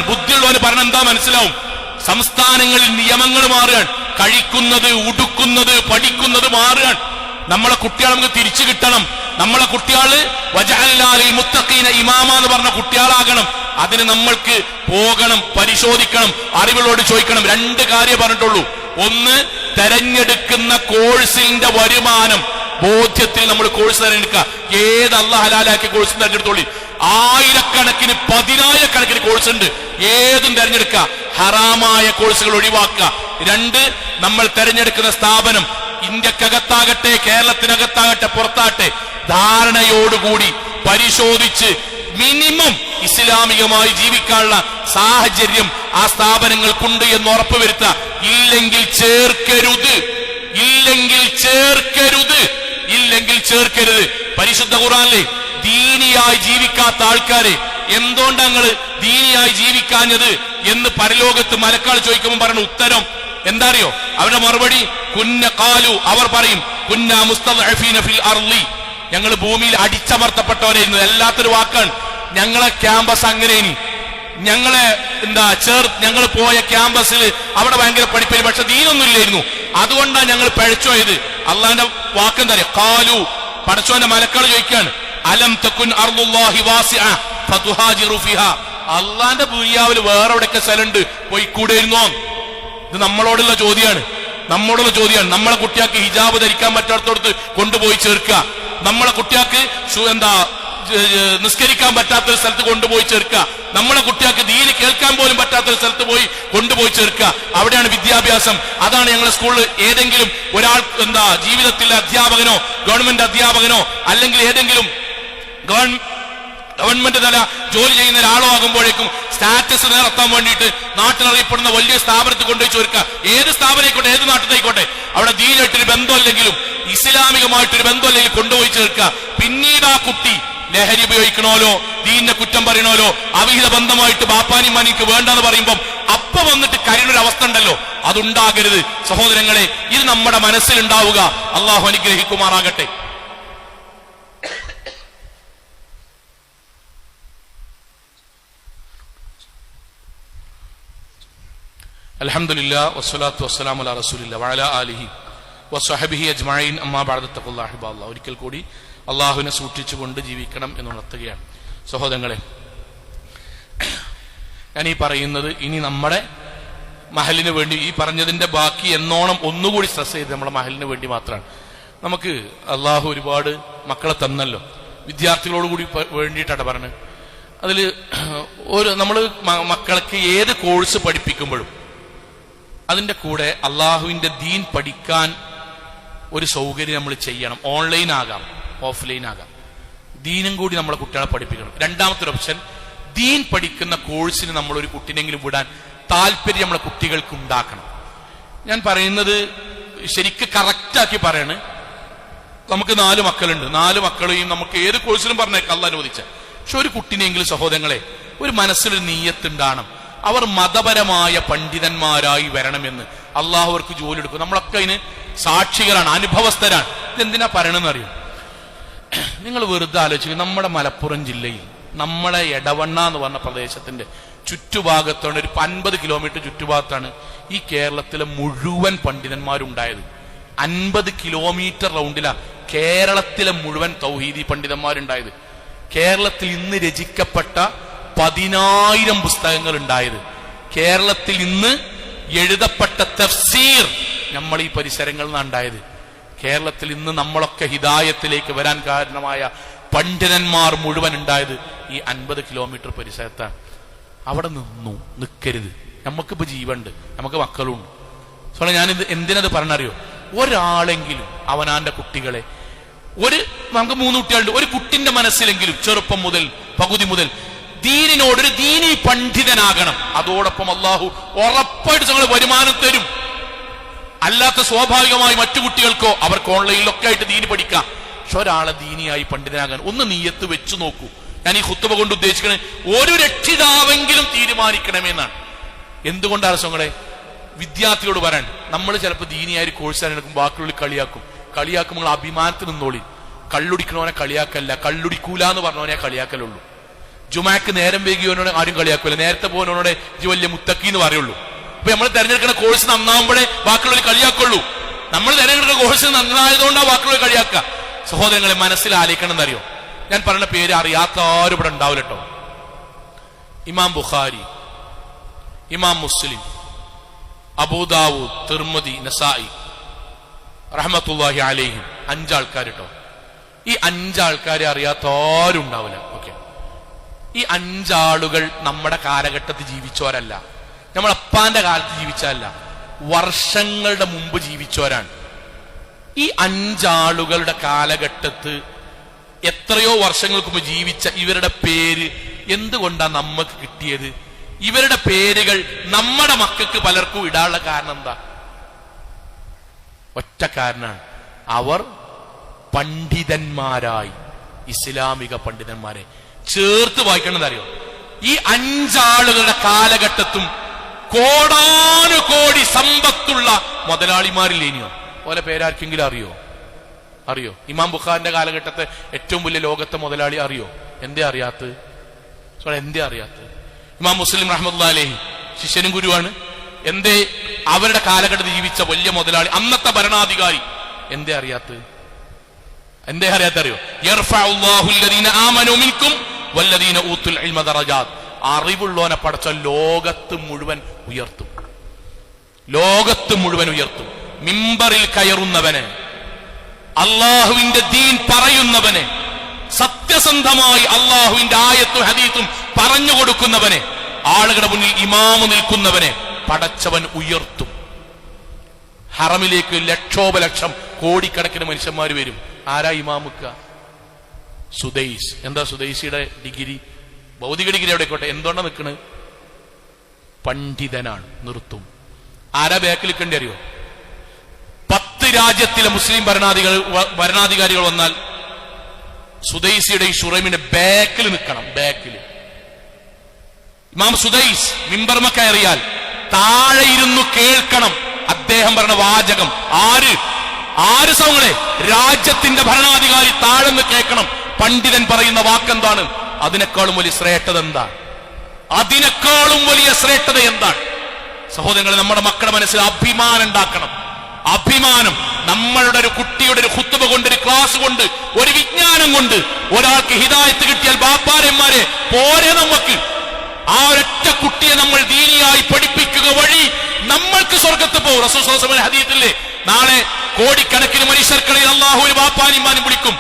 ബുദ്ധിയുള്ളവന് പറഞ്ഞ എന്താ മനസ്സിലാവും. സംസ്ഥാനങ്ങളിൽ നിയമങ്ങൾ മാറുകയാണ്. കഴിക്കുന്നത്, ഉടുക്കുന്നത്, പഠിക്കുന്നത് മാറുകയാണ്. നമ്മളെ കുട്ടികളെ നമുക്ക് തിരിച്ചു കിട്ടണം. നമ്മളെ കുട്ടികള് വജഅൽനാ ലിൽ മുത്തഖീന ഇമാമ എന്ന് പറഞ്ഞ കുട്ടികളാകണം. അതിന് നമ്മൾക്ക് പോകണം, പരിശോധിക്കണം, അറിവുകളോട് ചോദിക്കണം. 2 കാര്യം പറഞ്ഞിട്ടുള്ളൂ. ഒന്ന്, തെരഞ്ഞെടുക്കുന്ന കോഴ്സിന്റെ വരുമാനം ബോധ്യത്തിൽ നമ്മൾ കോഴ്സ് തിരഞ്ഞെടുക്കുക. ഏത് അല്ലാഹ് ഹലാലാക്കിയ കോഴ്സ് തിരഞ്ഞെടുത്തോളി. 1000കണക്കിന് 10000കണക്കിന് കോഴ്സ് ഉണ്ട്, ഏതും തിരഞ്ഞെടുക്കുക. ഹറാമായ കോഴ്സുകൾ ഒഴിവാക്കുക. 2, നമ്മൾ തിരഞ്ഞെടുക്കുന്ന സ്ഥാപനം ഇന്ത്യക്കകത്താകട്ടെ കേരളത്തിനകത്താകട്ടെ പുറത്താകട്ടെ ധാരണയോടുകൂടി പരിശോധിച്ച് മിനിമം ഇസ്ലാമികമായി ജീവിക്കാനുള്ള സാഹചര്യം ആ സ്ഥാപനങ്ങൾക്കുണ്ട് എന്ന് ഉറപ്പുവരുത്തുക. ഇല്ലെങ്കിൽ ചേർക്കരുത്. പരിശുദ്ധ ഖുർആനിലെ ദീനിയായി ജീവിക്കാത്ത ആൾക്കാരെ എന്തുകൊണ്ട് ഞങ്ങൾ ദീനിയായി ജീവിക്കാഞ്ഞത് എന്ന് പരലോകത്ത് മലക്കാൾ ചോദിക്കുമ്പോൾ പറയുന്ന ഉത്തരം എന്താ അറിയോ? അവരുടെ മറുപടി അവർ പറയും, കുന്നാ മുസ്തദ്അഫീന ഫിൽ അർളി, ഞങ്ങൾ ഭൂമിയിൽ അടിച്ചമർത്തപ്പെട്ടവരായിരുന്നു. എല്ലാത്തൊരു വാക്കാണ്. ഞങ്ങളെ ക്യാമ്പസ് അങ്ങനെ, ഞങ്ങളെ ഞങ്ങൾ പോയ ക്യാമ്പസിൽ അവിടെ ഭയങ്കര പഠിപ്പില്ല, പക്ഷെ ദീനൊന്നും ഇല്ലായിരുന്നു. അതുകൊണ്ടാണ് ഞങ്ങൾ പഴച്ചുപോയത്. അള്ളാന്റെ വാക്കെന്താ അറിയോ? ഖാലു, പടച്ചോന്റെ മലക്കൾ ചോദിക്കാണ്, അലം തകുൻ അർളുല്ലാഹി വാസിഅ ഫതുഹാജിറു ഫിഹാ, അള്ളാന്റെ ദുനിയാവിൽ വേറെ എവിടെയൊക്കെ സ്ഥലമുണ്ട്, പോയിക്കൂടെയിരുന്നോ? ഇത് നമ്മളോടുള്ള ചോദ്യമാണ്. നമ്മളെ കുട്ടിയാൾക്ക് ഹിജാബ് ധരിക്കാൻ പറ്റാത്തടത്ത് കൊണ്ടുപോയി ചേർക്കുക. നമ്മളെ കുട്ടിയാൾക്ക് നിസ്കരിക്കാൻ പറ്റാത്തൊരു സ്ഥലത്ത് കൊണ്ടുപോയി ചേർക്കുക. നമ്മളെ കുട്ടിയാൾക്ക് ദീന് കേൾക്കാൻ പോലും പറ്റാത്തൊരു സ്ഥലത്ത് കൊണ്ടുപോയി ചേർക്കുക. അവിടെയാണ് വിദ്യാഭ്യാസം. അതാണ് ഞങ്ങളുടെ സ്കൂളിൽ ഏതെങ്കിലും ഒരാൾ ജീവിതത്തിലെ അധ്യാപകനോ ഗവൺമെന്റ് അധ്യാപകനോ അല്ലെങ്കിൽ ഏതെങ്കിലും ഗവൺമെന്റ് തല ജോലി ചെയ്യുന്ന ഒരാളോ ആകുമ്പോഴേക്കും സ്റ്റാറ്റസ് നിലനിർത്താൻ വേണ്ടിയിട്ട് നാട്ടിലറിയപ്പെടുന്ന വലിയ സ്ഥാപനത്തിൽ കൊണ്ടുപോയി ചേർക്കുക. ഏത് സ്ഥാപനമായിക്കോട്ടെ, ഏത് നാട്ടിലായിക്കോട്ടെ, അവിടെ ദീനായിട്ടൊരു ബന്ധമല്ലെങ്കിലും ഇസ്ലാമികമായിട്ടൊരു ബന്ധമല്ലെങ്കിൽ കൊണ്ടുപോയി ചേർക്കുക. പിന്നീട് ആ കുട്ടി ലഹരി ഉപയോഗിക്കണോലോ, ദീനിനെ കുറ്റം പറയണോലോ, അവിഹിത ബന്ധമായിട്ട് ബാപ്പാനും മനിക്ക് വേണ്ടെന്ന് പറയുമ്പം അപ്പ വന്നിട്ട് കരയുന്നൊരു അവസ്ഥ ഉണ്ടല്ലോ, അതുണ്ടാകരുത് സഹോദരങ്ങളെ. ഇത് നമ്മുടെ മനസ്സിലുണ്ടാവുക. അള്ളാഹു അനുഗ്രഹിക്കുമാറാകട്ടെ. അൽഹംദുലില്ലാ വസ്സലാത്തു വസ്സലാമു അലാ റസൂലില്ലാ വഅലാ ആലിഹി വസ്വഹബിഹി അജ്മഈൻ അമ്മാ ബഅദ തഖ്വല്ലാഹി ഹിബാല്ലാഹ്. ഒരിക്കൽ കൂടി അള്ളാഹുവിനെ സൂക്ഷിച്ചുകൊണ്ട് ജീവിക്കണം എന്ന് ഉണർത്തുകയാണ്. സഹോദരങ്ങളെ, ഞാൻ ഈ പറയുന്നത് ഇനി നമ്മുടെ മഹലിന് വേണ്ടി, ഈ പറഞ്ഞതിന്റെ ബാക്കി എന്നോണം ഒന്നുകൂടി സ്ട്രെസ് ചെയ്ത് നമ്മുടെ മഹലിന് വേണ്ടി മാത്രമാണ്. നമുക്ക് അള്ളാഹു ഒരുപാട് മക്കളെ തന്നല്ലോ, വിദ്യാർത്ഥികളോട് കൂടി വേണ്ടിയിട്ടാണ് പറഞ്ഞത്. അതിൽ നമ്മൾ മക്കൾക്ക് ഏത് കോഴ്സ് പഠിപ്പിക്കുമ്പോഴും അതിന്റെ കൂടെ അള്ളാഹുവിന്റെ ദീൻ പഠിക്കാൻ ഒരു സൗകര്യം നമ്മൾ ചെയ്യണം. ഓൺലൈൻ ആകാം, ഓഫ്ലൈൻ ആകാം, ദീനും കൂടി നമ്മളെ കുട്ടികളെ പഠിപ്പിക്കണം. രണ്ടാമത്തെ ഓപ്ഷൻ, ദീൻ പഠിക്കുന്ന കോഴ്സിന് നമ്മൾ ഒരു കുട്ടിനെങ്കിലും വിടാൻ താല്പര്യം നമ്മളെ കുട്ടികൾക്ക് ഉണ്ടാക്കണം. ഞാൻ പറയുന്നത് ശരിക്ക് കറക്റ്റാക്കി പറയണ്. നമുക്ക് 4 മക്കളുണ്ട്, 4 മക്കളെയും നമുക്ക് ഏത് കോഴ്സിലും പറഞ്ഞേക്കാം അള്ളാഹ് അനുവദിച്ച. പക്ഷെ ഒരു കുട്ടിനെങ്കിലും സഹോദരങ്ങളെ ഒരു മനസ്സിലൊരു നീയത്തുണ്ടാകണം, അവർ മതപരമായ പണ്ഡിതന്മാരായി വരണമെന്ന്. അള്ളാഹു അവർക്ക് ജോലി എടുക്കും. നമ്മളൊക്കെ അതിന് സാക്ഷികളാണ്, അനുഭവസ്ഥരാണ്. ഇതെന്തിനാ പറയണമെന്ന് അറിയും? നിങ്ങൾ വെറുതെ ആലോചിക്കുക, നമ്മുടെ മലപ്പുറം ജില്ലയിൽ നമ്മളെ എടവണ്ണ എന്ന് പറഞ്ഞ പ്രദേശത്തിന്റെ ചുറ്റുഭാഗത്താണ്, ഒരു 50 കിലോമീറ്റർ ചുറ്റുഭാഗത്താണ് ഈ കേരളത്തിലെ മുഴുവൻ പണ്ഡിതന്മാരുണ്ടായത്. 50 കിലോമീറ്റർ റൗണ്ടിലാണ് കേരളത്തിലെ മുഴുവൻ തൗഹീദി പണ്ഡിതന്മാരുണ്ടായത്. കേരളത്തിൽ ഇന്ന് രചിക്കപ്പെട്ട 10,000 പുസ്തകങ്ങൾ ഉണ്ടായത്. കേരളത്തിൽ ഇന്ന് എഴുതപ്പെട്ട തഫ്സീർ നമ്മൾ ഈ പരിസരങ്ങളിൽ നിന്നാണ് ഉണ്ടായത്. കേരളത്തിൽ ഇന്ന് നമ്മളൊക്കെ ഹിദായത്തിലേക്ക് വരാൻ കാരണമായ പണ്ഡിതന്മാർ മുഴുവൻ ഉണ്ടായത് ഈ 50 കിലോമീറ്റർ പരിസരത്താണ്. അവിടെ നിൽക്കരുത്. നമുക്കിപ്പോ ജീവനുണ്ട്, നമുക്ക് മക്കളുണ്ട്. സോ ഞാനിത് എന്തിനത് പറഞ്ഞറിയോ? ഒരാളെങ്കിലും അവനാന്റെ കുട്ടികളെ, നമുക്ക് 3 കുട്ടികളുണ്ട്, ഒരു കുട്ടിന്റെ മനസ്സിലെങ്കിലും ചെറുപ്പം മുതൽ, പകുതി മുതൽ ദീനിനോട് ഒരു ദീനി പണ്ഡിതനാകണം. അതോടൊപ്പം അള്ളാഹു ഉറപ്പായിട്ട് ഞങ്ങൾ വരുമാനം തരും. അല്ലാത്ത സ്വാഭാവികമായി മറ്റു കുട്ടികൾക്കോ അവർക്ക് ഓൺലൈനിലൊക്കെ ആയിട്ട് ദീനി പഠിക്കാം. പക്ഷെ ഒരാളെ ദീനിയായി പണ്ഡിതനാകാൻ ഒന്ന് നീയത്ത് വെച്ചു നോക്കൂ. ഞാൻ ഈ ഖുത്ബ കൊണ്ട് ഉദ്ദേശിക്കുന്നത് ഒരു രക്ഷിതാവെങ്കിലും തീരുമാനിക്കണമെന്നാണ്. എന്തുകൊണ്ടാണ് സ്വങ്ങളെ വിദ്യാർത്ഥികളോട് പറയാൻ? നമ്മൾ ചിലപ്പോൾ ദീനിയായ ഒരു കോഴ്സ് എടുക്കും, ബാക്കിയുള്ള കളിയാക്കും. നിങ്ങൾ അഭിമാനത്തിൽ നിന്നോളി. കള്ളുടിക്കണവനെ കളിയാക്കല്ല, കള്ളുടിക്കൂല എന്ന് പറഞ്ഞവനെ കളിയാക്കലുള്ളൂ. ജുമാക്ക് നേരം വൈകിയവനോട് ആരും കളിയാക്കൂല, നേരത്തെ പോകുന്നവനോട് ജി വലിയ മുത്തക്കി എന്ന് പറയുള്ളൂ. അപ്പൊ നമ്മൾ തെരഞ്ഞെടുക്കുന്ന കോഴ്സ് നന്നാവുമ്പോഴേ ബാക്കിയുള്ളവർ കളിയാക്കുള്ളൂ. നമ്മൾ തെരഞ്ഞെടുക്കുന്ന കോഴ്സ് നന്നായതുകൊണ്ടാണ് ബാക്കിയുള്ളവർ കളിയാക്കുക. സഹോദരങ്ങളെ, മനസ്സിൽ ആലോചിക്കണം എന്നറിയോ? ഞാൻ പറഞ്ഞ പേര് അറിയാത്ത ആരും ഇവിടെ ഉണ്ടാവില്ല കേട്ടോ. ഇമാം ബുഖാരി, ഇമാം മുസ്ലിം, അബൂദാവൂദ്, തിർമിദി, നസായി റഹ്മത്തുള്ളാഹി അലൈഹിം, 5 ആൾക്കാർ കേട്ടോ. ഈ 5 ആൾക്കാരെ അറിയാത്ത ആരും ഉണ്ടാവില്ല. ഓക്കെ, ഈ 5 ആളുകൾ നമ്മുടെ കാലഘട്ടത്തിൽ ജീവിച്ചവരല്ല, നമ്മളപ്പാന്റെ കാലത്ത് ജീവിച്ചതല്ല, വർഷങ്ങളുടെ മുമ്പ് ജീവിച്ചവരാണ്. ഈ 5 ആളുകളുടെ കാലഘട്ടത്ത് എത്രയോ വർഷങ്ങൾക്ക് മുമ്പ് ജീവിച്ച ഇവരുടെ പേര് എന്തുകൊണ്ടാണ് നമുക്ക് കിട്ടിയത്? ഇവരുടെ പേരുകൾ നമ്മുടെ മക്കൾക്ക് പലർക്കും ഇടാനുള്ള കാരണം എന്താ? ഒറ്റ കാരണമാണ്, അവർ പണ്ഡിതന്മാരായി, ഇസ്ലാമിക പണ്ഡിതന്മാരെ ചേർത്ത് വായിക്കണം. അറിയോ? ഈ 5 ആളുകളുടെ കാലഘട്ടത്തും കോടാനുകോടി സമ്പത്തുള്ള മുതലാളിമാരില്ലേനിയോ? ഓലെ പേരാർക്കെങ്കിലും അറിയോ? ഇമാം ബുഖാരിന്റെ കാലഘട്ടത്തെ ഏറ്റവും വലിയ ലോകത്തെ മുതലാളി അറിയോ? എന്തേ അറിയാത്തത്? ഇമാം മുസ്ലിം റഹ്മത്തുള്ളാഹി അലൈഹി ശിഷ്യനും ഗുരുവാണ്. എന്തേ അവരുടെ കാലഘട്ടത്തിൽ ജീവിച്ച വലിയ മുതലാളി, അന്നത്തെ ഭരണാധികാരി, എന്തേ അറിയാത്തത്? അറിയോ? യർഫഉല്ലാഹു അല്ലദീന ആമനൂ മിൻകും വല്ലദീന ഊതുൽ ഇൽമ ദറജാത്ത്. അറിവുള്ളവനെ പടച്ച ലോകത്ത് മുഴുവൻ ഉയർത്തും. മിമ്പറിൽ കയറുന്നവനെ, അള്ളാഹുവിന്റെ ദീൻ പറയുന്നവനെ, സത്യസന്ധമായി അള്ളാഹുവിന്റെ ആയത്തും ഹദീസും പറഞ്ഞു കൊടുക്കുന്നവനെ, ആളുകളുടെ മുന്നിൽ ഇമാമ് നിൽക്കുന്നവനെ പടച്ചവൻ ഉയർത്തും. ഹറമിലേക്ക് ലക്ഷോപലക്ഷം കോടിക്കണക്കിന് മനുഷ്യന്മാർ വരും. ആരാ ഇമാമുക്ക? സുദൈസ്. എന്താ സുദൈസിയുടെ ഡിഗ്രി? ഭൗതിക ഡിഗ്രി എവിടെക്കോട്ടെ, എന്തുകൊണ്ടാണ് നിൽക്കുന്നത്? പണ്ഡിതനാണ്. നിർത്തും. ആരാ ബാക്കിൽ നിൽക്കേണ്ടി അറിയോ? 10 രാജ്യത്തിലെ മുസ്ലിം ഭരണാധികാരികൾ വന്നാൽ സുദൈസിയുടെ ഈ ഷുറൈമിന്റെ ബാക്കിൽ നിൽക്കണം. ഇമാം സുദൈസ് മിമ്പർമ കയറിയാൽ താഴെ ഇരുന്നു കേൾക്കണം അദ്ദേഹം പറഞ്ഞ വാചകം. ആര് സൗങ്ങളെ? രാജ്യത്തിന്റെ ഭരണാധികാരി താഴെന്ന് കേൾക്കണം പണ്ഡിതൻ പറയുന്ന വാക്കെന്താണ്. അതിനേക്കാളും വലിയ ശ്രേഷ്ഠത എന്താണ്? സഹോദരങ്ങളെ, നമ്മുടെ മക്കളുടെ മനസ്സിൽ അഭിമാനം ഉണ്ടാക്കണം. അഭിമാനം. നമ്മളുടെ ഒരു കുട്ടിയുടെ ഒരു ഖുത്ബ കൊണ്ട്, ഒരു ക്ലാസ് കൊണ്ട്, ഒരു വിജ്ഞാനം കൊണ്ട് ഒരാൾക്ക് ഹിദായത്ത് കിട്ടിയാൽ ബാപ്പാരന്മാരെ പോരെ നമുക്ക്. ആ ഒരൊറ്റ കുട്ടിയെ നമ്മൾ ദീനിയായി പഠിപ്പിക്കുക വഴി നമ്മൾക്ക് സ്വർഗത്ത് പോകും. റസൂൽ സ്വല്ലല്ലാഹു അലൈഹി വസല്ലം ഹദീസില്ലേ, നാളെ കോടിക്കണക്കിന് മനുഷ്യർക്കിടയിൽ അള്ളാഹു ഒരു ബാപ്പാനിമാനും വിളിക്കും.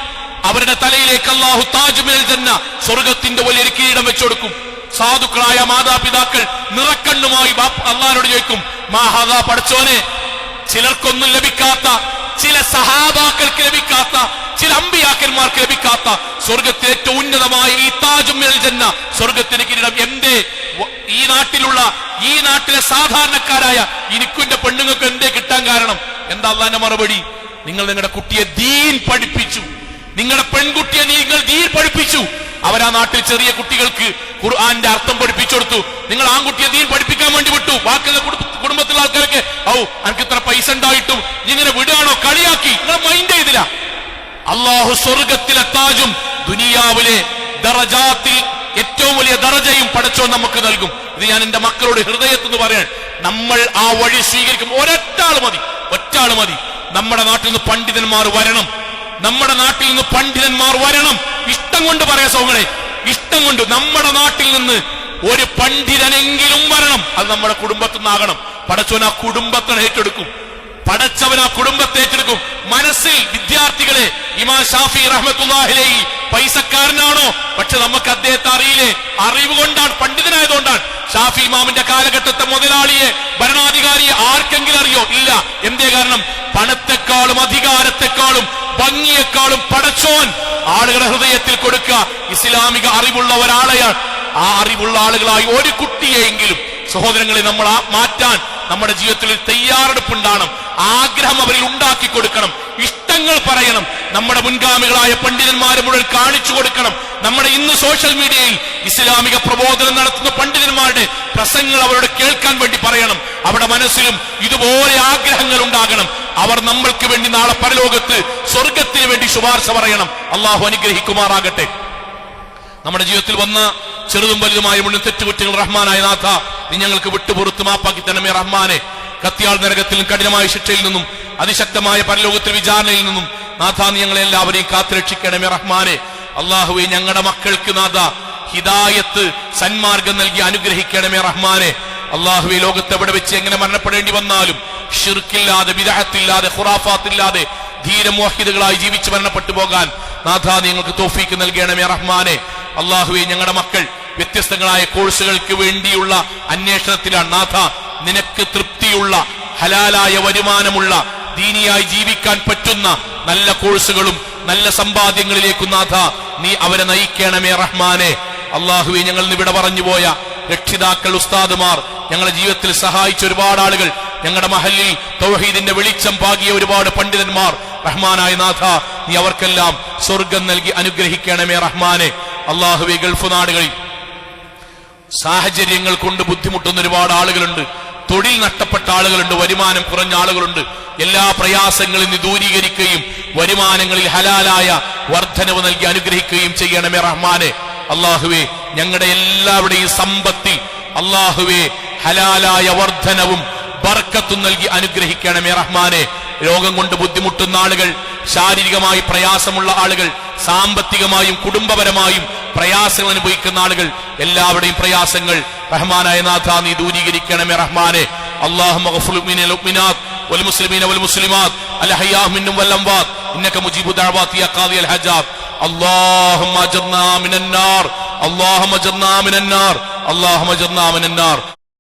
അവരുടെ തലയിലേക്ക് അള്ളാഹു താജ് മിനൽ ജന്ന, സ്വർഗത്തിന്റെ വലിയൊരു കിരീടം വെച്ചുകൊടുക്കും. സാധുക്കളായ മാതാപിതാക്കൾ നിറക്കണ്ണുമായി അള്ളാഹിനോട് ചോദിക്കും, മാഹാദാ, പടച്ചോനെ, ചിലർക്കൊന്നും ലഭിക്കാത്ത, ചില സഹാബാക്കൾക്ക് ലഭിക്കാത്ത, ചില അമ്പിയാക്കന്മാർക്ക് ലഭിക്കാത്ത സ്വർഗത്തിലെ ഏറ്റവും ഉന്നതമായ ഈ താജ് മിനൽ ജന്ന, സ്വർഗത്തിന്റെ കിരീടം എന്തേ ഈ നാട്ടിലെ സാധാരണക്കാരായ എനിക്കും പെണ്ണുങ്ങൾക്ക് എന്തേ കിട്ടാൻ കാരണം? എന്താ അള്ളാന്റെ മറുപടി? നിങ്ങൾ നിങ്ങളുടെ കുട്ടിയെ ദീൻ പഠിപ്പിച്ചു, നിങ്ങളുടെ പെൺകുട്ടിയെ നിങ്ങൾ ദീൻ പഠിപ്പിച്ചു. അവരാ നാട്ടിൽ ചെറിയ കുട്ടികൾക്ക് ഖുർആന്റെ അർത്ഥം പഠിപ്പിച്ചു കൊടുത്തു. നിങ്ങൾ ആൺകുട്ടിയെ ദീൻ പഠിപ്പിക്കാൻ വേണ്ടി വിട്ടു. ബാക്കിയുള്ള കുടുംബത്തിലുള്ള ആൾക്കാരൊക്കെ എനിക്ക് ഇത്ര പൈസ ഉണ്ടായിട്ടും ഇങ്ങനെ വിടുകയാണോ, കളിയാക്കി. നിങ്ങൾ മൈൻഡ് ചെയ്തില്ല. അള്ളാഹു സ്വർഗത്തിലെ താജും ദുനിയാവിലെ ദറജാത്തിൽ ഏറ്റവും വലിയ ദറജയും പടച്ചോൻ നമുക്ക് നൽകും. ഇത് ഞാൻ എന്റെ മക്കളോട് ഹൃദയത്തിൽ പറയാൻ, നമ്മൾ ആ വഴി സ്വീകരിക്കും. ഒരൊറ്റാള് മതി. നമ്മുടെ നാട്ടിൽ നിന്ന് പണ്ഡിതന്മാർ വരണം. നമ്മുടെ നാട്ടിൽ നിന്ന് പണ്ഡിതന്മാർ വരണം. ഇഷ്ടം കൊണ്ട് പറയാ സൗകളെ, ഇഷ്ടം കൊണ്ട്. നമ്മുടെ നാട്ടിൽ നിന്ന് ഒരു പണ്ഡിതനെങ്കിലും വരണം. അത് നമ്മുടെ കുടുംബത്തിൽ നിന്നാകണം. പടച്ചോൻ ആ കുടുംബത്തിനെ ഏറ്റെടുക്കും. പടച്ചവൻ ആ കുടുംബത്തെ ഏറ്റെടുക്കും. മനസ്സിൽ വിദ്യാർത്ഥികളെ, ഇമാം ഷാഫി റഹ്മത്തുള്ളാഹി അലൈഹി പൈസക്കാരനാണോ? പക്ഷെ നമുക്ക് അദ്ദേഹത്തെ അറിയില്ലേ? അറിവ് കൊണ്ടാണ്, പണ്ഡിതനായതുകൊണ്ടാണ്. ഷാഫി ഇമാമിന്റെ കാലഘട്ടത്തെ മുതലാളിയെ, ഭരണാധികാരിയെ ആർക്കെങ്കിലും അറിയോ? ഇല്ല. എന്തേ കാരണം? പണത്തെക്കാളും അധികാരത്തെക്കാളും ഭംഗിയെക്കാളും പടച്ചോൻ ആളുകളുടെ ഹൃദയത്തിൽ കൊടുക്കുക ഇസ്ലാമിക അറിവുള്ള ഒരാളെയാണ്. ആ അറിവുള്ള ആളുകളായി ഒരു കുട്ടിയെങ്കിലും സഹോദരങ്ങളെ നമ്മൾ മാറ്റാൻ നമ്മുടെ ജീവിതത്തിൽ തയ്യാറെടുപ്പുണ്ടാകണം. ആഗ്രഹം അവരിൽ ഉണ്ടാക്കി കൊടുക്കണം. ഇഷ്ടങ്ങൾ പറയണം. നമ്മുടെ മുൻഗാമികളായ പണ്ഡിതന്മാരെ മുഴുവൻ കാണിച്ചു കൊടുക്കണം. നമ്മുടെ ഇന്ന് സോഷ്യൽ മീഡിയയിൽ ഇസ്ലാമിക പ്രബോധനം നടത്തുന്ന പണ്ഡിതന്മാരുടെ പ്രസംഗങ്ങൾ അവരോട് കേൾക്കാൻ വേണ്ടി പറയണം. അവരുടെ മനസ്സിലും ഇതുപോലെ ആഗ്രഹങ്ങൾ ഉണ്ടാകണം. അവർ നമ്മൾക്ക് വേണ്ടി നാളെ പരലോകത്ത് സ്വർഗത്തിന് വേണ്ടി ശുപാർശ പറയണം. അള്ളാഹു അനുഗ്രഹിക്കുമാറാകട്ടെ. നമ്മുടെ ജീവിതത്തിൽ വന്ന ചെറുതും വലുതുമായ മുഴുവൻ തെറ്റുകുറ്റങ്ങൾ റഹ്മാനായ നാഥ, നീ ഞങ്ങൾക്ക് വിട്ടുപുറത്ത് മാപ്പാക്കി തന്നമേ റഹ്മാനെ. കത്തിയാൾ നരകത്തിലും കഠിനമായ ശിക്ഷയിൽ നിന്നും അതിശക്തമായ പരലോകത്തിൽ വിചാരണയിൽ നിന്നും നാഥ, നീ ഞങ്ങളെ എല്ലാവരെയും കാത്തുരക്ഷിക്കണമേ റഹ്മാനെ. അള്ളാഹുവെ, ഞങ്ങളുടെ മക്കൾക്ക് നാഥ ഹിദായത്ത്, സന്മാർഗം നൽകി അനുഗ്രഹിക്കണമേ റഹ്മാനെ. അള്ളാഹുവെ, ലോകത്ത് എവിടെ വെച്ച് എങ്ങനെ മരണപ്പെടേണ്ടി വന്നാലും ഷിർക്കില്ലാതെ, ബിദ്അത്തില്ലാതെ, ഖുറാഫാത്തില്ലാതെ ധീര മുവഹിദുകളായി ജീവിച്ച് മരണപ്പെട്ടു പോകാൻ നാഥ നിങ്ങൾക്ക് തൗഫീക്ക് നൽകണമേ റഹ്മാനെ. അള്ളാഹുവെ, ഞങ്ങളുടെ മക്കൾ വ്യത്യസ്തങ്ങളായ കോഴ്സുകൾക്ക് വേണ്ടിയുള്ള അന്വേഷണത്തിലാണ്. നാഥ, നിനക്ക് തൃപ്തിയുള്ള ഹലാലായ വരുമാനമുള്ള ദീനിയായി ജീവിക്കാൻ പറ്റുന്ന നല്ല കോഴ്സുകളും നല്ല സമ്പാദ്യങ്ങളിലേക്കും നാഥ നീ അവരെ നയിക്കണമേ റഹ്മാനെ. അള്ളാഹുവെ, ഞങ്ങൾ ഇവിടെ പറഞ്ഞുപോയ രക്ഷിതാക്കൾ, ഉസ്താദുമാർ, ഞങ്ങളുടെ ജീവിതത്തിൽ സഹായിച്ച ഒരുപാട് ആളുകൾ, ഞങ്ങളുടെ മഹല്ലിൽ തൗഹീദിന്റെ വെളിച്ചം പാകിയ ഒരുപാട് പണ്ഡിതന്മാർ, റഹ്മാനായ നാഥ നീ അവർക്കെല്ലാം സ്വർഗം നൽകി അനുഗ്രഹിക്കണമേ റഹ്മാനെ. അള്ളാഹുവെ, ഗൾഫ് നാടുകളിൽ സാഹചര്യങ്ങൾ കൊണ്ട് ബുദ്ധിമുട്ടുന്ന ഒരുപാട് ആളുകളുണ്ട്. തൊഴിൽ നഷ്ടപ്പെട്ട ആളുകളുണ്ട്. വരുമാനം കുറഞ്ഞ ആളുകളുണ്ട്. എല്ലാ പ്രയാസങ്ങളിൽ നിന്ന് ദൂരീകരിക്കുകയും വരുമാനങ്ങളിൽ ഹലാലായ വർധനവ് നൽകി അനുഗ്രഹിക്കുകയും ചെയ്യണമേ റഹ്മാനെ. അള്ളാഹുവെ, ഞങ്ങളുടെ എല്ലാവരുടെയും സമ്പത്തിൽ അള്ളാഹുവെ ഹലാലായ വർധനവും ബർക്കത്തും നൽകി അനുഗ്രഹിക്കണമേ റഹ്മാനെ. രോഗം കൊണ്ട് ബുദ്ധിമുട്ടുന്ന ആളുകൾ, ശാരീരികമായി പ്രയാസമുള്ള ആളുകൾ, സാമ്പത്തികമായും കുടുംബപരമായും പ്രയാസങ്ങൾ അനുഭവിക്കുന്ന ആളുകൾ, എല്ലാവരുടെയും പ്രയാസങ്ങൾ റഹ്മാനായ നാഥ നീ ദൂരീകരിക്കണമേ റഹ്മാനെ. اللهم اغفر للمؤمنات والمسلمين والمسلمات الأحياء منهم والأموات إنك مجيب دعوات يا قاضي الحاجات. اللهم أجرنا من النار، اللهم أجرنا من النار، اللهم أجرنا من النار.